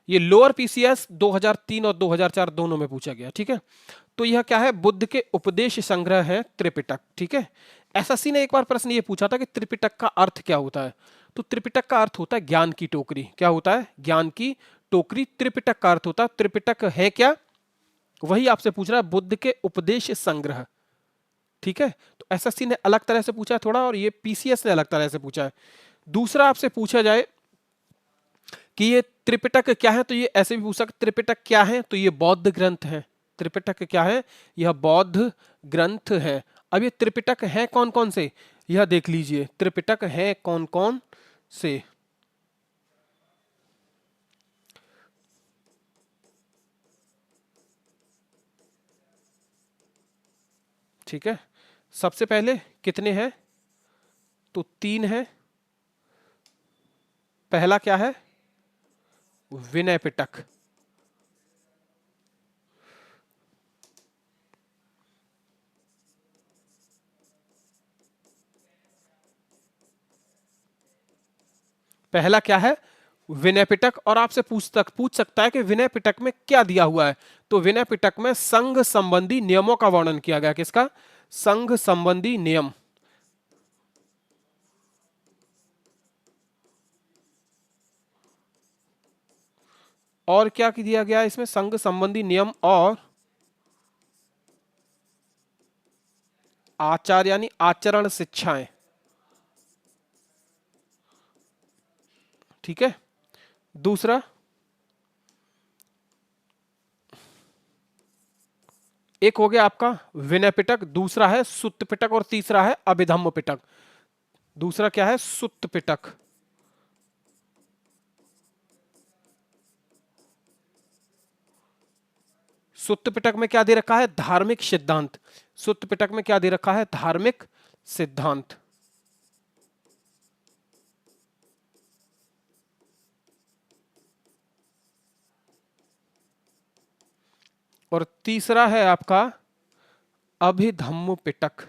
ये लोअर पीसीएस 2003 और 2004 दोनों में पूछा गया। ठीक है, तो यह क्या है? बुद्ध के उपदेश संग्रह है त्रिपिटक। ठीक है, एसएससी ने एक बार प्रश्न ये पूछा था कि त्रिपिटक का अर्थ क्या होता है। तो त्रिपिटक का अर्थ होता है ज्ञान की टोकरी। क्या होता है? ज्ञान की टोकरी। त्रिपिटक का अर्थ होता है, त्रिपिटक है क्या? वही आपसे पूछ रहा है, बुद्ध के उपदेश संग्रह। ठीक है, तो एसएससी ने अलग तरह से पूछा है थोड़ा, और ये पीसीएस ने अलग तरह से पूछा है। दूसरा आपसे पूछा जाए कि ये त्रिपिटक क्या है, तो ये ऐसे भी पूछ सकते, त्रिपिटक क्या है? तो ये बौद्ध ग्रंथ है। त्रिपिटक क्या है? यह बौद्ध ग्रंथ है। अब ये त्रिपिटक है कौन कौन से, यह देख लीजिए, त्रिपिटक है कौन कौन से। ठीक है, सबसे पहले कितने हैं? तो 3 है। पहला क्या है? विनय पिटक। पहला क्या है? विनय पिटक। और आपसे पूछ सकता है कि विनय पिटक में क्या दिया हुआ है। तो विनय पिटक में संघ संबंधी नियमों का वर्णन किया गया। किसका? संघ संबंधी नियम। और क्या दिया गया इसमें? संघ संबंधी नियम और आचार यानी आचरण शिक्षाएं। ठीक है, दूसरा एक हो गया आपका विनय पिटक, दूसरा है सुत्त पिटक, और तीसरा है अभिधम्म पिटक। दूसरा क्या है? सुत्त पिटक। सुत्त पिटक में क्या दे रखा है? धार्मिक सिद्धांत। सुत्त पिटक में क्या दे रखा है? धार्मिक सिद्धांत। और तीसरा है आपका अभिधम्म पिटक।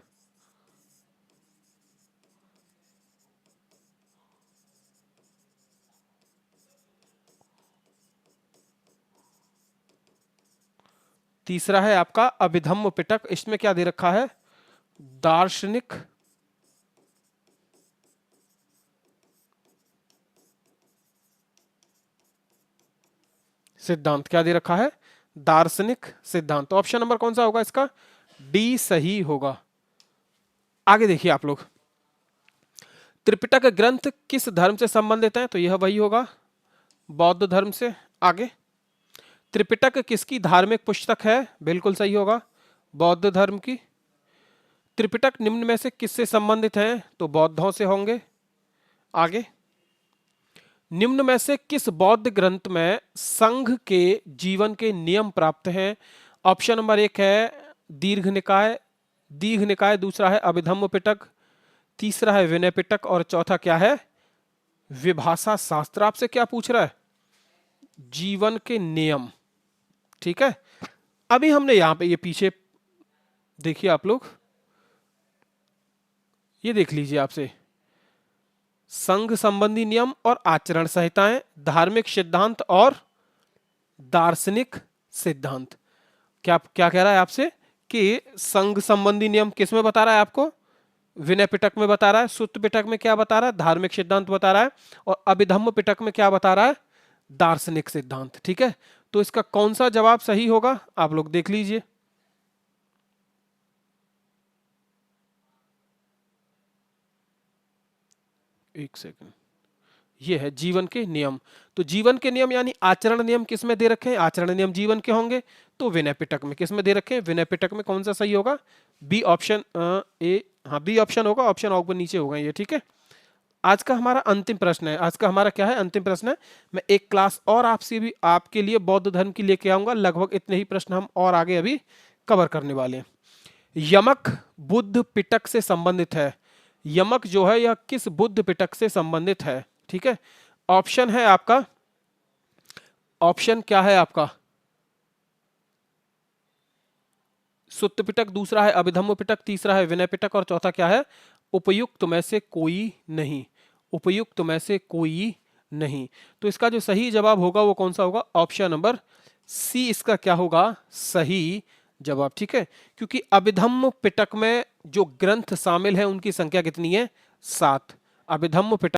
तीसरा है आपका अभिधम्म पिटक। इसमें क्या दे रखा है? दार्शनिक सिद्धांत। क्या दे रखा है? दार्शनिक सिद्धांत। तो ऑप्शन नंबर कौन सा होगा इसका? डी सही होगा। आगे देखिए आप लोग, त्रिपिटक ग्रंथ किस धर्म से संबंधित है? तो यह वही होगा, बौद्ध धर्म से। आगे, त्रिपिटक किसकी धार्मिक पुस्तक है? बिल्कुल सही होगा, बौद्ध धर्म की। त्रिपिटक निम्न में से किससे संबंधित है? तो बौद्धों से होंगे। आगे, निम्न में से किस बौद्ध ग्रंथ में संघ के जीवन के नियम प्राप्त हैं? ऑप्शन नंबर 1 है दीर्घ निकाय, दीघ निकाय, दूसरा है अभिधम्म पिटक, तीसरा है विनय पिटक, और चौथा क्या है? विभाषा शास्त्र। आपसे क्या पूछ रहा है? जीवन के नियम। ठीक है, अभी हमने यहां पे ये पीछे देखिए आप लोग, ये देख लीजिए आपसे, संघ संबंधी नियम और आचरण संहिताएं, धार्मिक सिद्धांत और दार्शनिक सिद्धांत। क्या क्या कह रहा है आपसे कि संघ संबंधी नियम किस में बता रहा है आपको? विनय पिटक में बता रहा है। सुत्त पिटक में क्या बता रहा है? धार्मिक सिद्धांत बता रहा है। और अभिधम्म पिटक में क्या बता रहा है? दार्शनिक सिद्धांत। ठीक है, तो इसका कौन सा जवाब सही होगा आप लोग देख लीजिए। एक सेकंड, ये है जीवन के नियम। तो जीवन के नियम यानी आचरण नियम किस में दे रखे हैं? आचरण नियम जीवन के होंगे। तो विनय पिटक में। किस में दे रखे हैं? विनय पिटक में। कौन सा सही होगा? बी ऑप्शन, ए, हाँ बी ऑप्शन होगा, ऑप्शन ऊपर नीचे होगा ये, ठीक है। आज का हमारा अंतिम प्रश्न है, आज का हमारा क्या है? अंतिम प्रश्न है। मैं एक क्लास और आपसे भी आपके लिए बौद्ध धर्म की लेके आऊंगा, लगभग इतने ही प्रश्न हम और आगे अभी कवर करने वाले हैं। यमक बुद्ध पिटक से संबंधित है। यमक जो है यह किस बुद्ध पिटक से संबंधित है? ठीक है, ऑप्शन है आपका, ऑप्शन क्या है आपका? सुत्त पिटक, दूसरा है अभिधम्म पिटक, तीसरा है विनय पिटक और चौथा क्या है? उपयुक्त में से कोई नहीं। उपयुक्त में से कोई नहीं। तो इसका जो सही जवाब होगा वो कौन सा होगा? ऑप्शन नंबर सी इसका क्या होगा? सही जवाब, ठीक है। क्योंकि अभिधम्म पिटक में जो ग्रंथ शामिल है उनकी संख्या कितनी है? 7। अभिधम्म पिटक